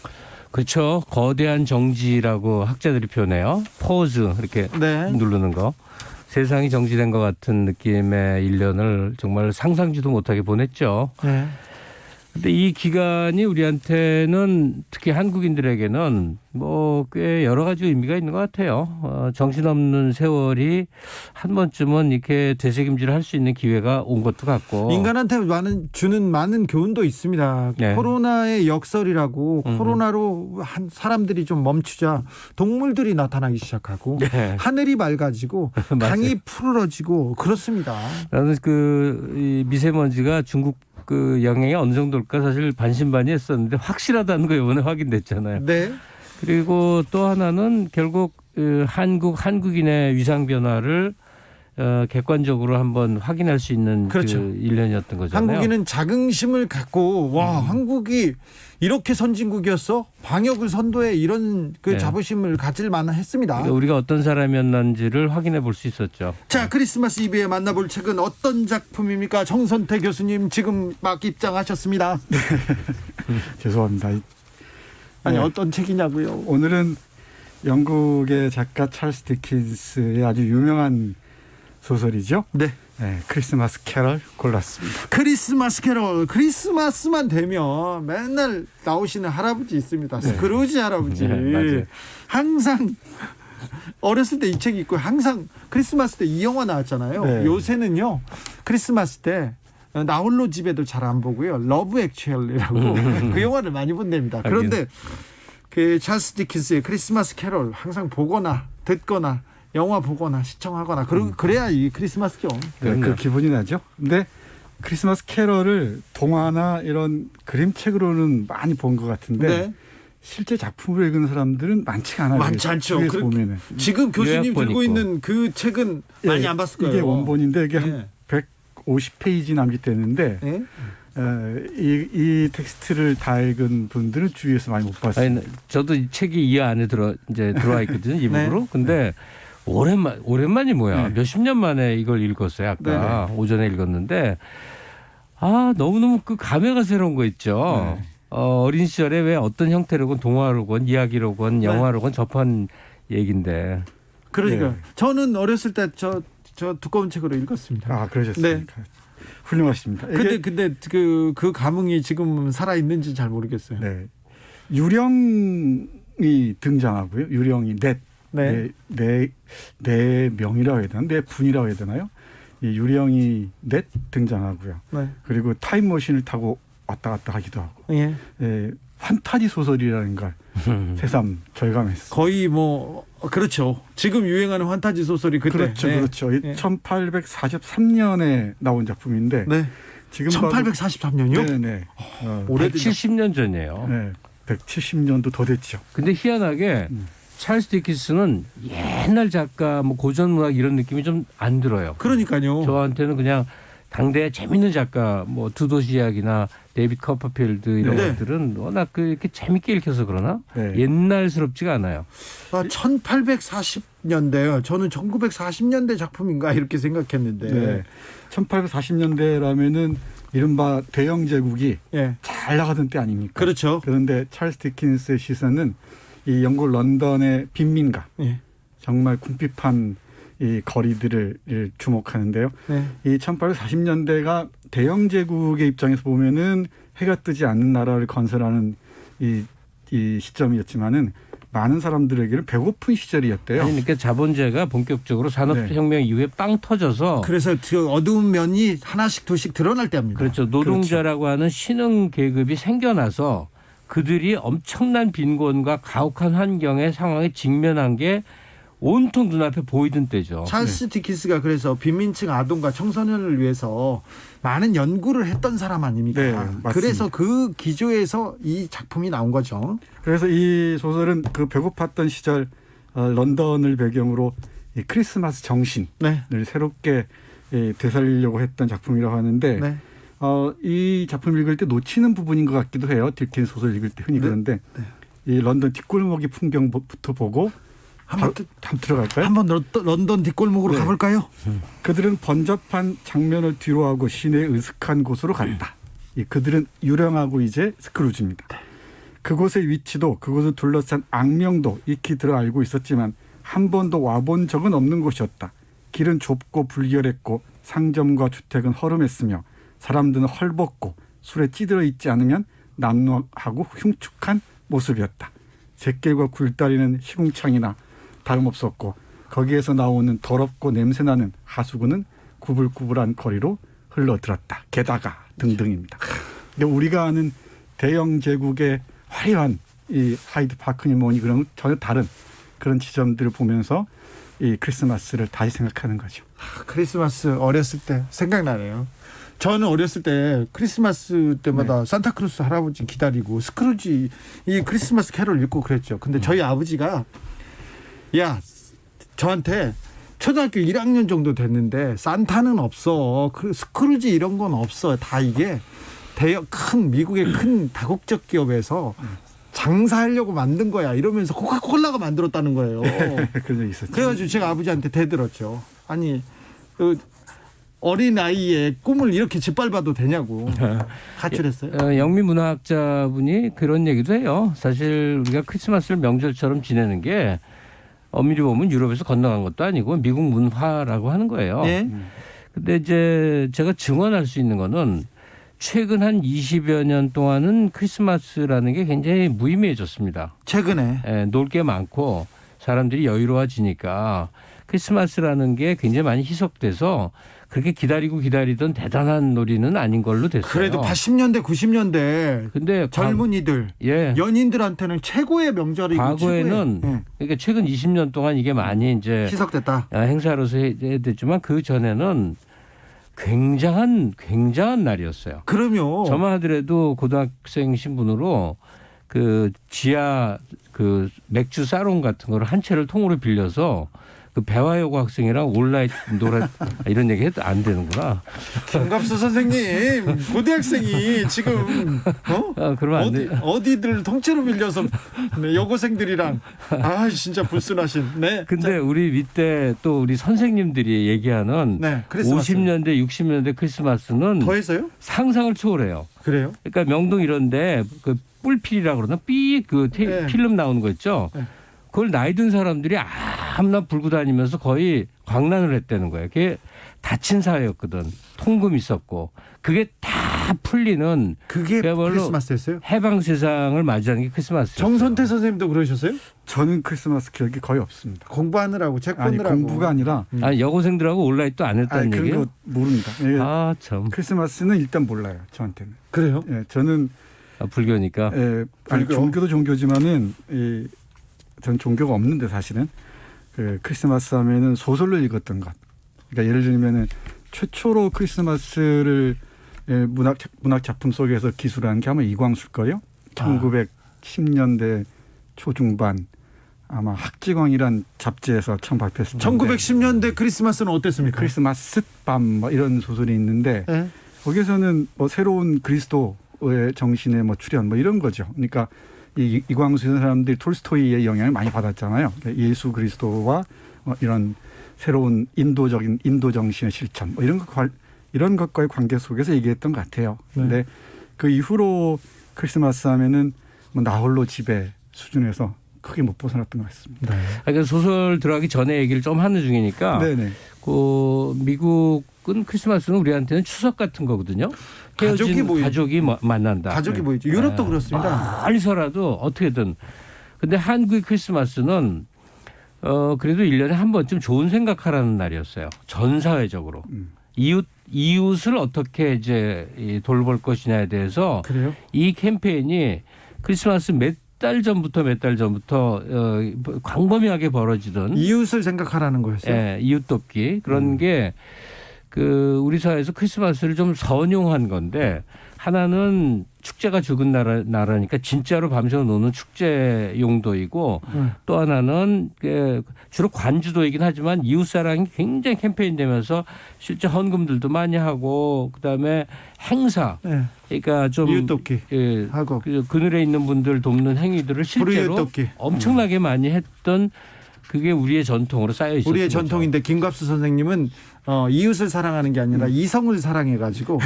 그렇죠. 거대한 정지라고 학자들이 표현해요. 포즈 이렇게 네. 누르는 거. 세상이 정지된 것 같은 느낌의 1년을 정말 상상지도 못하게 보냈죠. 네. 근데 이 기간이 우리한테는 특히 한국인들에게는 뭐 꽤 여러 가지 의미가 있는 것 같아요. 정신없는 세월이 한 번쯤은 이렇게 되새김질을 할 수 있는 기회가 온 것도 같고. 인간한테 주는 많은 교훈도 있습니다. 네. 코로나의 역설이라고 코로나로 사람들이 좀 멈추자 동물들이 나타나기 시작하고 네. 하늘이 맑아지고 강이 푸르러지고 그렇습니다. 나는 이 미세먼지가 중국 그 영향이 어느 정도일까 사실 반신반의했었는데 확실하다는 거 이번에 확인됐잖아요. 네. 그리고 또 하나는 결국 한국인의 위상 변화를 객관적으로 한번 확인할 수 있는 그렇죠. 그 1년이었던 거잖아요. 한국인은 자긍심을 갖고 와 한국이 이렇게 선진국이었어? 방역을 선도해 이런 그 네. 자부심을 가질 만했습니다. 그러니까 우리가 어떤 사람이었는지를 확인해 볼 수 있었죠. 자, 크리스마스 이브에 만나볼 책은 어떤 작품입니까? 정선태 교수님 지금 막 입장하셨습니다. 죄송합니다. 아니 네. 어떤 책이냐고요? 오늘은 영국의 작가 찰스 디킨스의 아주 유명한 소설이죠. 네. 네, 크리스마스 캐럴 골랐습니다. 크리스마스 캐롤. 크리스마스만 되면 맨날 나오시는 할아버지 있습니다. 스크루지 할아버지. 네, 맞아요. 항상 어렸을 때 이 책이 있고 항상 크리스마스 때 이 영화 나왔잖아요. 네. 요새는요. 크리스마스 때 나홀로 집에도 잘 안 보고요. 러브 액츄얼리라고 그 영화를 많이 본답니다. 그런데 그 찰스 디킨스의 크리스마스 캐롤 항상 보거나 듣거나 영화 보거나 시청하거나 그래야 이 크리스마스죠. 네, 그 기분이 나죠. 근데 크리스마스 캐럴을 동화나 이런 그림책으로는 많이 본 것 같은데 네. 실제 작품으로 읽은 사람들은 많지가 않아요. 많지 않죠. 주위에서 보면은. 지금 교수님 요약본 들고 있고. 있는 그 책은 많이 안 봤을 거예요. 이게 원본인데 이게 네. 한 150페이지 남짓되는데 네? 이 텍스트를 다 읽은 분들은 주위에서 많이 못 봤어요. 아니, 저도 이 책이 이 안에 들어와 있거든요. 이북으로. 네. 근데 오랜만이 뭐야. 네. 몇십 년 만에 이걸 읽었어요. 아까 오전에 읽었는데 너무너무 그 감회가 새로운 거 있죠. 네. 어린 시절에 왜 어떤 형태로건 동화로건 이야기로건 영화로건 접한 얘기인데. 그러니까 네. 저는 어렸을 때 저 두꺼운 책으로 읽었습니다. 아, 그러셨습니까? 네. 훌륭하십니다. 근데 그 감흥이 지금 살아 있는지 잘 모르겠어요. 네. 유령이 등장하고요. 유령이 네 명이라고 해야 되나? 네 분이라고 해야 되나요? 이 유령이 등장하고요. 네. 그리고 타임머신을 타고 왔다 갔다 하기도 하고. 예. 예, 판타지 소설이라는 걸 새삼 절감했어요. 거의 뭐 그렇죠. 지금 유행하는 판타지 소설이 그때. 그렇죠, 네. 그렇죠. 네. 1843년에 나온 작품인데 네. 지금 1843년이요? 네네. 오래된 170년 전이에요. 네, 170년도 더 됐죠. 근데 희한하게 찰스 디킨스는 옛날 작가, 뭐 고전 문학 이런 느낌이 좀 안 들어요. 그러니까요. 저한테는 그냥 당대 재밌는 작가, 뭐 두도시 이야기나 데이빗 커퍼필드 이런 네. 것들은 워낙 이렇게 재밌게 읽혀서 그러나 네. 옛날스럽지가 않아요. 1840년대요. 저는 1940년대 작품인가 이렇게 생각했는데. 네. 1840년대라면은 이른바 대영 제국이 예. 잘 나가던 때 아닙니까? 그렇죠. 그런데 찰스 디킨스의 시선은 이 영국 런던의 빈민가, 예. 정말 궁핍한 이 거리들을 주목하는데요. 네. 이 1840년대가 대영 제국의 입장에서 보면은 해가 뜨지 않는 나라를 건설하는 이 시점이었지만은 많은 사람들에게는 배고픈 시절이었대요. 아니, 그러니까 자본주의가 본격적으로 산업혁명 이후에 빵 터져서 그래서 그 어두운 면이 하나씩 둘씩 드러날 때입니다. 그렇죠. 노동자라고 하는 신흥 계급이 생겨나서 그들이 엄청난 빈곤과 가혹한 환경의 상황에 직면한 게 온통 눈앞에 보이던 때죠. 찰스 디킨스가 그래서 빈민층 아동과 청소년을 위해서 많은 연구를 했던 사람 아닙니까? 네, 맞습니다. 그래서 그 기조에서 이 작품이 나온 거죠. 그래서 이 소설은 그 배고팠던 시절 런던을 배경으로 이 크리스마스 정신을 네. 새롭게 되살리려고 했던 작품이라고 하는데 네. 이 작품 읽을 때 놓치는 부분인 것 같기도 해요. 디킨 소설 읽을 때 흔히 그런데 이 런던 뒷골목의 풍경부터 보고 한번 들어갈까요? 한번 런던 뒷골목으로 네. 가볼까요? 그들은 번잡한 장면을 뒤로하고 시내의 으슥한 곳으로 갔다. 그들은 유령하고 이제 스크루지입니다. 그곳의 위치도 그곳을 둘러싼 악명도 익히 들어 알고 있었지만 한 번도 와본 적은 없는 곳이었다. 길은 좁고 불결했고 상점과 주택은 허름했으며 사람들은 헐벗고 술에 찌들어 있지 않으면 남루하고 흉측한 모습이었다. 잿길과 굴다리는 시궁창이나 다름없었고 거기에서 나오는 더럽고 냄새나는 하수구는 구불구불한 거리로 흘러들었다. 게다가 등등입니다. 근데 우리가 아는 대영 제국의 화려한 이 하이드 파크니 뭐니 그런 전혀 다른 그런 지점들을 보면서 이 크리스마스를 다시 생각하는 거죠. 크리스마스 어렸을 때 생각나네요. 저는 어렸을 때 크리스마스 때마다 산타크로스 할아버지 기다리고 스크루지 이 크리스마스 캐롤 읽고 그랬죠. 근데 저희 아버지가 저한테 초등학교 1학년 정도 됐는데 산타는 없어. 스크루지 이런 건 없어. 다 이게 큰 미국의 큰 다국적 기업에서 장사하려고 만든 거야. 이러면서 코카콜라가 만들었다는 거예요. 그런 적 있었죠. 그래가지고 제가 아버지한테 대들었죠. 아니 어린 아이의 꿈을 이렇게 짓밟아도 되냐고 가출했어요. 영미 문화학자분이 그런 얘기도 해요. 사실 우리가 크리스마스를 명절처럼 지내는 게 엄밀히 보면 유럽에서 건너간 것도 아니고 미국 문화라고 하는 거예요. 네. 근데 이제 제가 증언할 수 있는 거는 최근 한 20여 년 동안은 크리스마스라는 게 굉장히 무의미해졌습니다. 최근에. 놀 게 많고 사람들이 여유로워지니까 크리스마스라는 게 굉장히 많이 희석돼서 그렇게 기다리던 대단한 놀이는 아닌 걸로 됐어요. 그래도 80년대, 90년대 근데 젊은이들, 연인들한테는 최고의 명절이고 과거에는 그러니까 최근 20년 동안 이게 많이 이제 희석됐다. 행사로서 해됐지만 그 전에는 굉장한 날이었어요. 그럼요. 저만 하더라도 고등학생 신분으로 그 지하 그 맥주 사롱 같은 거를 한 채를 통으로 빌려서 그 배화여고 학생이랑 온라인 놀아 이런 얘기 해도 안 되는구나. 김갑수 선생님, 고등학생이 지금 그러면 안 돼. 어디들 통째로 빌려서 여고생들이랑 진짜 불순하신. 네. 근데 우리 밑에 또 우리 선생님들이 얘기하는 크리스마스. 50년대, 60년대 크리스마스는 더 했어요? 상상을 초월해요. 그래요? 그러니까 명동 이런데 그 뿔필이라고 그러나 필름 나오는 거 있죠. 그걸 나이 든 사람들이 아무나 불고 다니면서 거의 광란을 했다는 거예요. 그게 닫힌 사회였거든. 통금 있었고. 그게 다 풀리는. 그게 크리스마스였어요? 해방 세상을 맞이하는 게 크리스마스였어요. 정선태 선생님도 그러셨어요? 저는 크리스마스 기억이 거의 없습니다. 공부하느라고 책 보느라고. 공부가 아니라. 여고생들하고 온라인 또 안 했다는 얘기예요? 그런 거 모릅니다. 참. 크리스마스는 일단 몰라요. 저한테는. 그래요? 저는 불교니까. 예, 아니, 불교. 종교도 종교지만은 전 종교가 없는데 사실은 그 크리스마스 하면은 소설을 읽었던 것. 그러니까 예를 들면은 최초로 크리스마스를 문학 작품 속에서 기술한 게 아마 이광수일 거예요. 1910년대 초중반 아마 학지광이란 잡지에서 처음 발표했을 때. 1910년대 크리스마스는 어땠습니까? 크리스마스 밤 뭐 이런 소설이 있는데 네. 거기서는 뭐 새로운 그리스도의 정신의 뭐 출현 뭐 이런 거죠. 그러니까 이광수 이런 사람들이 톨스토이의 영향을 많이 받았잖아요. 예수 그리스도와 이런 새로운 인도 정신의 실천 뭐 이런 것과의 관계 속에서 얘기했던 것 같아요. 근데 그 이후로 크리스마스 하면은 뭐 나홀로 집에 수준에서 크게 못 벗어났던 것 같습니다. 그러니까 소설 들어가기 전에 얘기를 좀 하는 중이니까. 네네. 그 미국은 크리스마스는 우리한테는 추석 같은 거거든요. 가족이 만난다. 가족이 모이죠. 유럽도 그렇습니다. 멀리서라도 어떻게든. 근데 한국의 크리스마스는 그래도 1년에 한 번쯤 좋은 생각하라는 날이었어요. 전 사회적으로. 이웃을 어떻게 이제 돌볼 것이냐에 대해서 그래요? 이 캠페인이 크리스마스 몇 달 전부터 광범위하게 벌어지던 이웃을 생각하라는 거였어요. 예, 이웃 돕기 그런 게 그 우리 사회에서 크리스마스를 좀 선용한 건데 하나는 축제가 죽은 나라니까 진짜로 밤새워 노는 축제 용도이고 또 하나는 주로 관주도이긴 하지만 이웃사랑이 굉장히 캠페인되면서 실제 헌금들도 많이 하고 그다음에 행사 네. 그러니까 좀 이웃돕기 하고 그늘에 있는 분들 돕는 행위들을 실제로 불이웃돕기. 엄청나게 많이 했던 그게 우리의 전통으로 쌓여 있었던 우리의 거죠. 전통인데 김갑수 선생님은 이웃을 사랑하는 게 아니라 이성을 사랑해가지고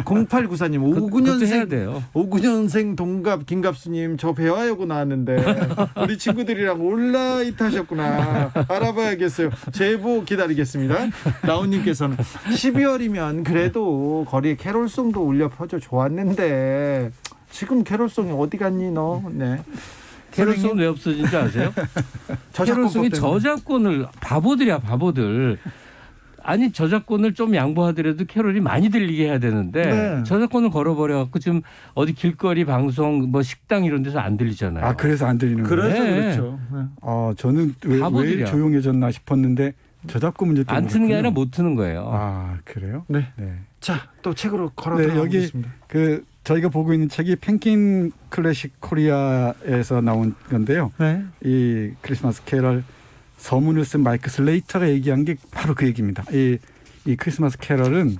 0894님 59년생 해야 돼요. 59년생 동갑 김갑수님 저 배화여고 나왔는데 우리 친구들이랑 온라인 하셨구나 알아봐야겠어요. 제보 기다리겠습니다. 라온님께서는 12월이면 그래도 거리에 캐롤송도 울려 퍼져 좋았는데 지금 캐롤송이 어디 갔니 너? 네. 캐롤송 왜 없어진지 아세요? 캐롤송이 저작권을 바보들. 아니 저작권을 좀 양보하더라도 캐롤이 많이 들리게 해야 되는데 네. 저작권을 걸어버려갖고 지금 어디 길거리 방송 뭐 식당 이런 데서 안 들리잖아요. 아 그래서 안 들리는 거예요? 그래서 네. 그렇죠. 네. 저는 왜 조용해졌나 싶었는데 저작권 문제 때문에 안 트는 게 아니라 못 트는 거예요. 아 그래요? 네. 네. 자, 또 책으로 걸어 네, 들어가겠습니다. 여기 저희가 보고 있는 책이 펭귄 클래식 코리아에서 나온 건데요. 네. 이 크리스마스 캐럴 서문을 쓴 마이크 슬레이터가 얘기한 게 바로 그 얘기입니다. 이 크리스마스 캐럴은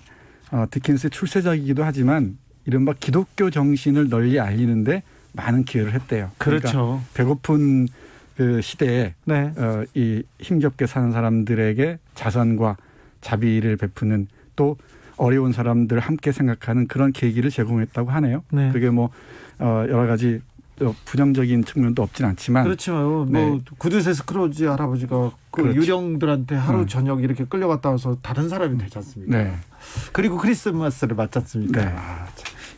디킨스의 출세작이기도 하지만 이른바 기독교 정신을 널리 알리는데 많은 기여를 했대요. 그렇죠. 그러니까 배고픈 그 시대에 네. 이 힘겹게 사는 사람들에게 자선과 자비를 베푸는 또 어려운 사람들 함께 생각하는 그런 계기를 제공했다고 하네요. 네. 그게 뭐 여러 가지 부정적인 측면도 없진 않지만 그렇죠. 네. 뭐 구두쇠 스크로지 할아버지가 그 그렇죠. 유령들한테 하루 저녁 이렇게 끌려갔다 와서 다른 사람이 되지 않습니까? 네. 그리고 크리스마스를 맞지 않습니까? 네.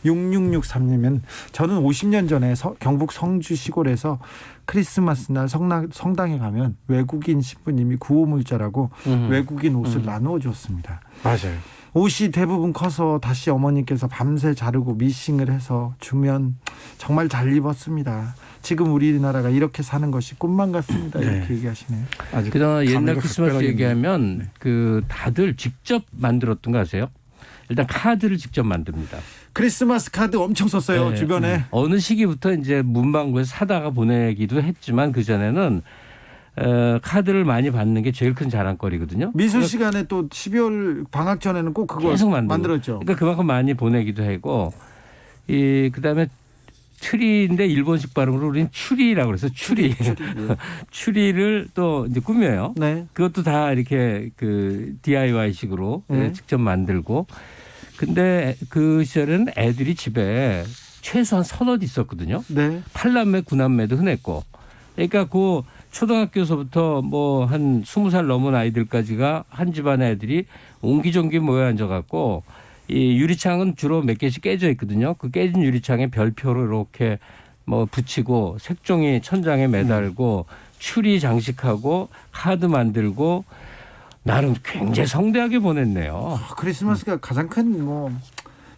6663님은 저는 50년 전에 경북 성주 시골에서 크리스마스 날 성당에 가면 외국인 신부님이 구호물자라고 외국인 옷을 나누어 줬습니다. 맞아요. 옷이 대부분 커서 다시 어머니께서 밤새 자르고 미싱을 해서 주면 정말 잘 입었습니다. 지금 우리나라가 이렇게 사는 것이 꿈만 같습니다. 이렇게 네. 얘기하시네요. 그다음에 옛날 감회가 크리스마스 각별하겠네요. 얘기하면 네. 그 다들 직접 만들었던 거 아세요? 일단 카드를 직접 만듭니다. 크리스마스 카드 엄청 썼어요. 네. 주변에. 어느 시기부터 이제 문방구에서 사다가 보내기도 했지만 그 전에는 카드를 많이 받는 게 제일 큰 자랑거리거든요. 미술 시간에 또 12월 방학 전에는 꼭 그거 계속 만들었죠. 그러니까 그만큼 많이 보내기도 하고 그다음에 트리인데 일본식 발음으로 우리는 추리라고 그래서 추리. 추리를 또 이제 꾸며요. 네. 그것도 다 이렇게 그 DIY식으로 직접 만들고. 근데 그 시절에는 애들이 집에 최소한 서너 있었거든요. 네. 8남매, 9남매도 흔했고. 그러니까 그 초등학교에서부터 뭐 한 20살 넘은 아이들까지가 한 집안의 애들이 옹기종기 모여 앉아갖고 이 유리창은 주로 몇 개씩 깨져 있거든요. 그 깨진 유리창에 별표로 이렇게 뭐 붙이고 색종이 천장에 매달고 추리 장식하고 카드 만들고 나름 굉장히 성대하게 보냈네요. 크리스마스가 가장 큰 뭐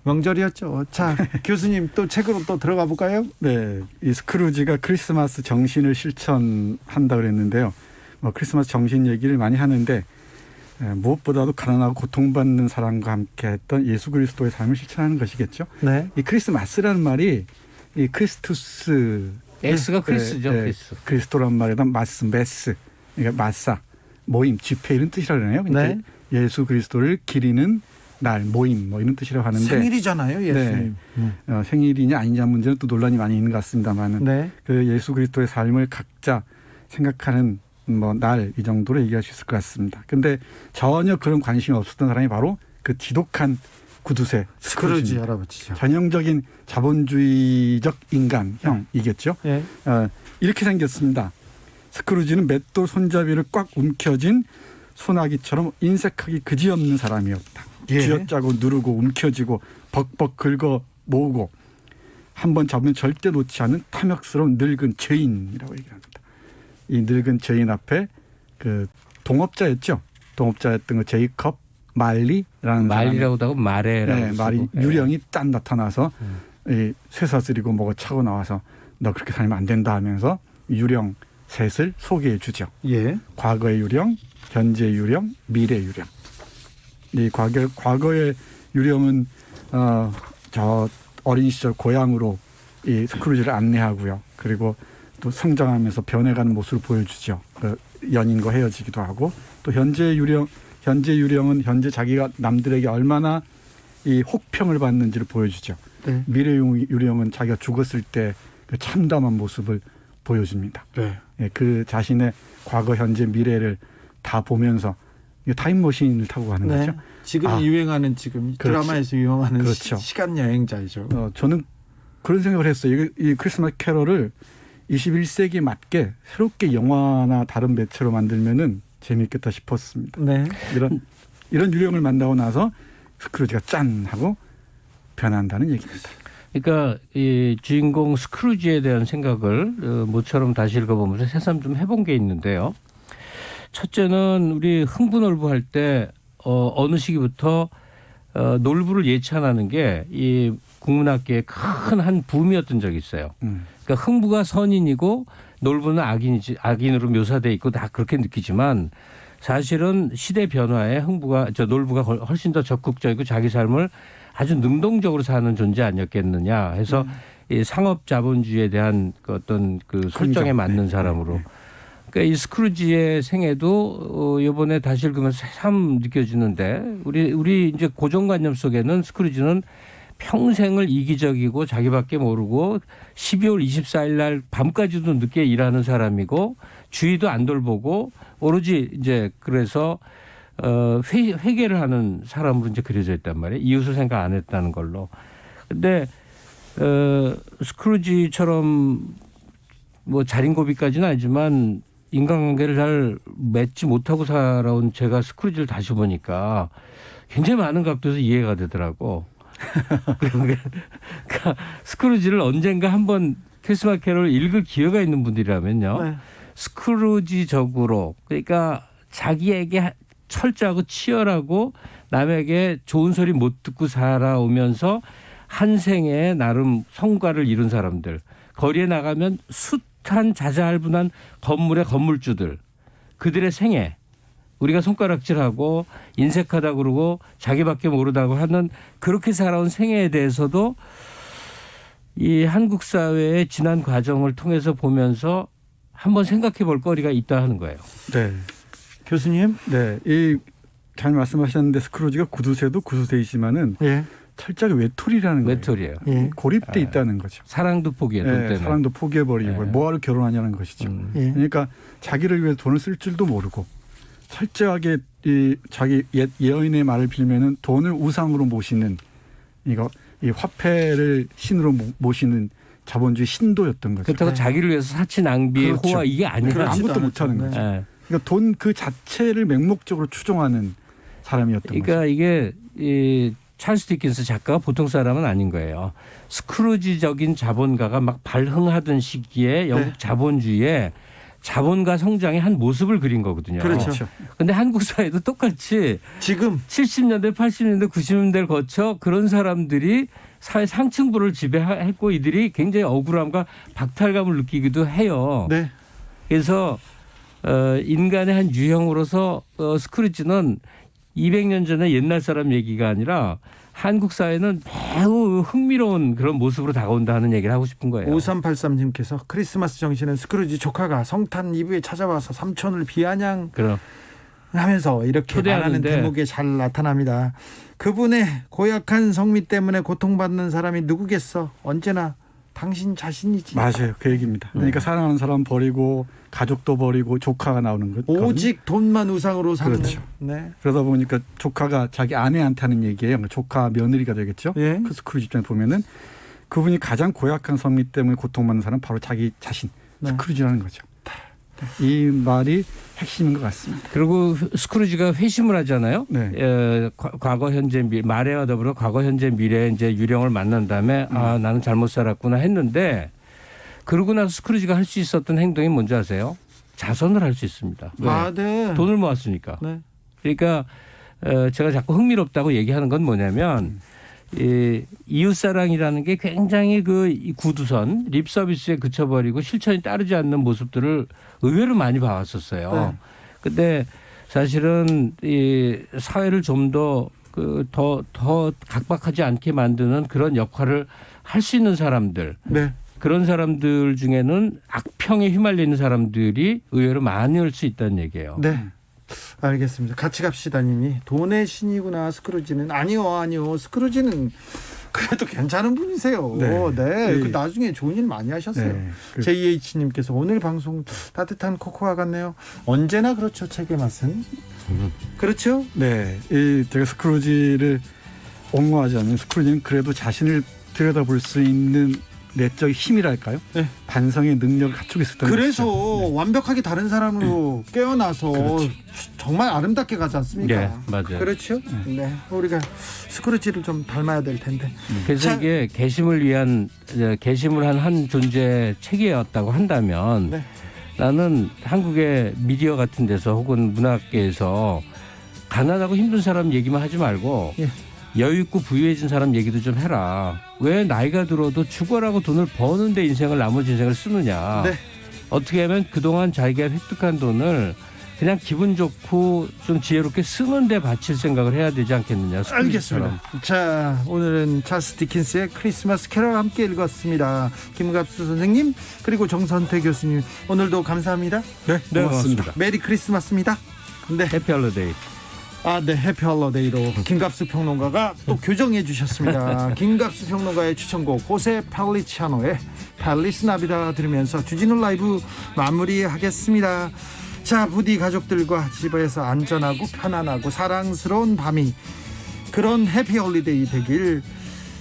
명절이었죠. 자, 교수님 또 책으로 또 들어가 볼까요? 네, 이 스크루지가 크리스마스 정신을 실천한다 그랬는데요. 크리스마스 정신 얘기를 많이 하는데 무엇보다도 가난하고 고통받는 사람과 함께했던 예수 그리스도의 삶을 실천하는 것이겠죠. 네. 이 크리스마스라는 말이 이 크리스투스 S가 크리스죠. 크리스. 그리스도란 말에다 마스, 메스, 그러니까 마사, 모임, 집회 이런 뜻이라고 하네요. 네. 예수 그리스도를 기리는 날, 모임 뭐 이런 뜻이라고 하는데 생일이잖아요, 예수님. 네. 생일이냐 아니냐 문제는 또 논란이 많이 있는 것 같습니다만은 네. 그 예수 그리스도의 삶을 각자 생각하는 뭐 날 이 정도로 얘기할 수 있을 것 같습니다. 근데 전혀 그런 관심이 없었던 사람이 바로 그 지독한 구두쇠 스크루지 할아버지죠. 전형적인 자본주의적 인간형이겠죠. 네. 이렇게 생겼습니다. 스크루지는 맷돌 손잡이를 꽉 움켜쥔 소나기처럼 인색하기 그지없는 사람이었다. 예. 쥐어짜고 누르고 움켜쥐고 벅벅 긁어 모으고 한번 잡으면 절대 놓지 않는 탐욕스러운 늙은 죄인이라고 얘기합니다. 이 늙은 죄인 앞에 그 동업자였죠. 동업자였던 그 제이컵 말리라는 말리라고도 하고 마레라고. 네, 말이 유령이 딱 나타나서 이 쇠사슬이고 뭐가 차고 나와서 너 그렇게 살면 안 된다 하면서 유령 셋을 소개해 주죠. 예. 과거의 유령, 현재의 유령, 미래의 유령. 이 과거의 유령은 저 어린 시절 고향으로 이 스크루지를 안내하고요. 그리고 또 성장하면서 변해가는 모습을 보여주죠. 그 연인과 헤어지기도 하고 또 현재 유령은 현재 자기가 남들에게 얼마나 이 혹평을 받는지를 보여주죠. 네. 미래 유령은 자기가 죽었을 때 그 참담한 모습을 보여줍니다. 네. 예, 그 자신의 과거, 현재, 미래를 다 보면서 타임머신을 타고 가는 네. 거죠. 지금 유행하는 지금 그렇죠. 드라마에서 유행하는 그렇죠. 시간 여행자이죠. 저는 그런 생각을 했어요. 이 크리스마스 캐럴을 21세기에 맞게 새롭게 영화나 다른 매체로 만들면은 재미있겠다 싶었습니다. 네. 이런 유령을 만나고 나서 스크루지가 짠 하고 변한다는 얘기입니다. 그러니까 이 주인공 스크루지에 대한 생각을 모처럼 다시 읽어보면서 새삼 좀 해본 게 있는데요. 첫째는 우리 흥부놀부할 때 어느 시기부터 놀부를 예찬하는 게 이 국문학계의 큰 한 붐이었던 적이 있어요. 그러니까 흥부가 선인이고 놀부는 악인으로 묘사돼 있고 다 그렇게 느끼지만 사실은 시대 변화에 놀부가 훨씬 더 적극적이고 자기 삶을 아주 능동적으로 사는 존재 아니었겠느냐 해서 이 상업 자본주의에 대한 그 어떤 그 설정에 맞는 사람으로. 그러니까 이 스크루지의 생애도 이번에 다시 읽으면서 새삼 느껴지는데 우리 이제 고정관념 속에는 스크루지는 평생을 이기적이고 자기밖에 모르고 12월 24일 날 밤까지도 늦게 일하는 사람이고 주위도 안 돌보고 오로지 이제 그래서 회개를 하는 사람으로 이제 그려져 있단 말이에요. 이웃을 생각 안 했다는 걸로. 근데 스크루지처럼 뭐 자린고비까지는 아니지만 인간관계를 잘 맺지 못하고 살아온 제가 스크루지를 다시 보니까 굉장히 많은 각도에서 이해가 되더라고. 그러니까 스크루지를 언젠가 한번 크리스마스 캐롤을 읽을 기회가 있는 분들이라면요. 네. 스크루지적으로 그러니까 자기에게 철저하고 치열하고 남에게 좋은 소리 못 듣고 살아오면서 한 생에 나름 성과를 이룬 사람들. 거리에 나가면 숱한 자잘분한 건물의 건물주들. 그들의 생애. 우리가 손가락질하고 인색하다고 그러고 자기밖에 모르다고 하는 그렇게 살아온 생애에 대해서도 이 한국 사회의 지난 과정을 통해서 보면서 한번 생각해 볼 거리가 있다 하는 거예요. 네. 교수님? 네. 잘 말씀하셨는데 스크루지가 구두쇠도 구두쇠이지만은 예. 철저하게 외톨이라는 거예요. 외톨이에요. 예. 고립돼 있다는 거죠. 사랑도 포기해. 돈 때문에. 사랑도 포기해버리고 뭐하러 결혼하냐는 것이죠. 예. 그러니까 자기를 위해 돈을 쓸 줄도 모르고 철저하게 자기 예언의 말을 빌면은 돈을 우상으로 모시는 이 화폐를 신으로 모시는 자본주의 신도였던 거죠. 그렇다고 자기를 위해서 사치 낭비의 그렇죠. 호화 이게 아니라 아무것도 못하는 거죠. 그러니까 돈 그 자체를 맹목적으로 추종하는 사람이었던 거죠. 그러니까 이게 이 찰스 디킨스 작가가 보통 사람은 아닌 거예요. 스크루지적인 자본가가 막 발흥하던 시기에 영국 자본주의에 자본과 성장의 한 모습을 그린 거거든요. 그렇죠. 근데 한국 사회도 똑같이 지금 70년대, 80년대, 90년대를 거쳐 그런 사람들이 사회 상층부를 지배했고 이들이 굉장히 억울함과 박탈감을 느끼기도 해요. 네. 그래서 인간의 한 유형으로서 스크루지는 200년 전에 옛날 사람 얘기가 아니라 한국 사회는 매우 흥미로운 그런 모습으로 다가온다 하는 얘기를 하고 싶은 거예요. 5383님께서 크리스마스 정신은 스크루지 조카가 성탄 이브에 찾아와서 삼촌을 비아냥 그럼 하면서 이렇게 말하는 초대하는데 대목에 잘 나타납니다. 그분의 고약한 성미 때문에 고통받는 사람이 누구겠어? 언제나 당신 자신이지. 맞아요. 그 얘기입니다. 그러니까 사랑하는 사람 버리고 가족도 버리고 조카가 나오는 것. 오직 돈만 우상으로 사는. 그렇죠. 네. 그러다 보니까 조카가 자기 아내한테 하는 얘기예요. 조카 며느리가 되겠죠. 예. 그 스크루지 입장에 보면은 그분이 가장 고약한 성미 때문에 고통받는 사람은 바로 자기 자신. 네. 스크루지라는 거죠. 이 말이 핵심인 것 같습니다. 그리고 스크루지가 회심을 하잖아요. 네. 과거, 현재, 말에와 더불어 과거, 현재, 미래에 이제 유령을 만난 다음에 아 나는 잘못 살았구나 했는데 그러고 나서 스크루지가 할 수 있었던 행동이 뭔지 아세요? 자선을 할 수 있습니다. 왜? 아, 네. 돈을 모았으니까. 네. 그러니까 제가 자꾸 흥미롭다고 얘기하는 건 뭐냐면 이웃사랑이라는 게 굉장히 그 구두선 립 서비스에 그쳐버리고 실천이 따르지 않는 모습들을 의외로 많이 봐왔었어요. 네. 근데 사실은 이 사회를 좀 더 더 각박하지 않게 만드는 그런 역할을 할 수 있는 사람들. 네. 그런 사람들 중에는 악평에 휘말리는 사람들이 의외로 많을 수 있다는 얘기예요. 네. 알겠습니다. 같이 갑시다님이 돈의 신이구나 스크루지는. 아니요 스크루지는 그래도 괜찮은 분이세요. 네. 네. 네. 그 나중에 좋은 일 많이 하셨어요. 네. JH님께서 오늘 방송 따뜻한 코코아 같네요. 언제나 그렇죠. 책의 맛은. 그렇죠. 네. 제가 스크루지를 옹호하지 않는 스크루지는 그래도 자신을 들여다볼 수 있는 내적 힘이랄까요? 네. 반성의 능력을 갖추고 있었던 그래서 것이죠. 완벽하게 다른 사람으로 깨어나서 그렇죠. 정말 아름답게 가지 않습니까? 네, 맞아요. 그렇죠. 네. 우리가 스크루지를 좀 닮아야 될 텐데. 그래서 자, 이게 개심을 한 한 존재 책이었다고 한다면 네. 나는 한국의 미디어 같은 데서 혹은 문학계에서 가난하고 힘든 사람 얘기만 하지 말고 예. 여유 있고 부유해진 사람 얘기도 좀 해라. 왜 나이가 들어도 죽어라고 돈을 버는데 인생을 나머지 인생을 쓰느냐. 네. 어떻게 하면 그동안 자기가 획득한 돈을 그냥 기분 좋고 좀 지혜롭게 쓰는 데 바칠 생각을 해야 되지 않겠느냐. 스크루지처럼. 알겠습니다. 자, 오늘은 찰스 디킨스의 크리스마스 캐럴 함께 읽었습니다. 김갑수 선생님 그리고 정선태 교수님 오늘도 감사합니다. 네, 고맙습니다. 메리 크리스마스입니다. 네. 해피 홀리데이. 네, 해피 홀리데이로 김갑수 평론가가 또 교정해 주셨습니다. 김갑수 평론가의 추천곡 호세 팔리치아노의 팔리스 나비다 들으면서 주진우 라이브 마무리하겠습니다. 자, 부디 가족들과 집에서 안전하고 편안하고 사랑스러운 밤이 그런 해피 홀리데이 되길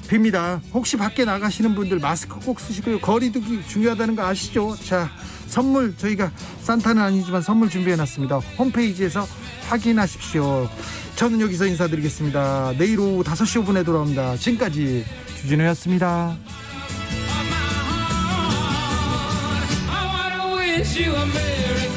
빕니다. 혹시 밖에 나가시는 분들 마스크 꼭 쓰시고요. 거리두기 중요하다는 거 아시죠? 자, 선물 저희가 산타는 아니지만 선물 준비해놨습니다. 홈페이지에서 확인하십시오. 저는 여기서 인사드리겠습니다. 내일 오후 5시 5분에 돌아옵니다. 지금까지 주진우였습니다. I wanna wish you a Merry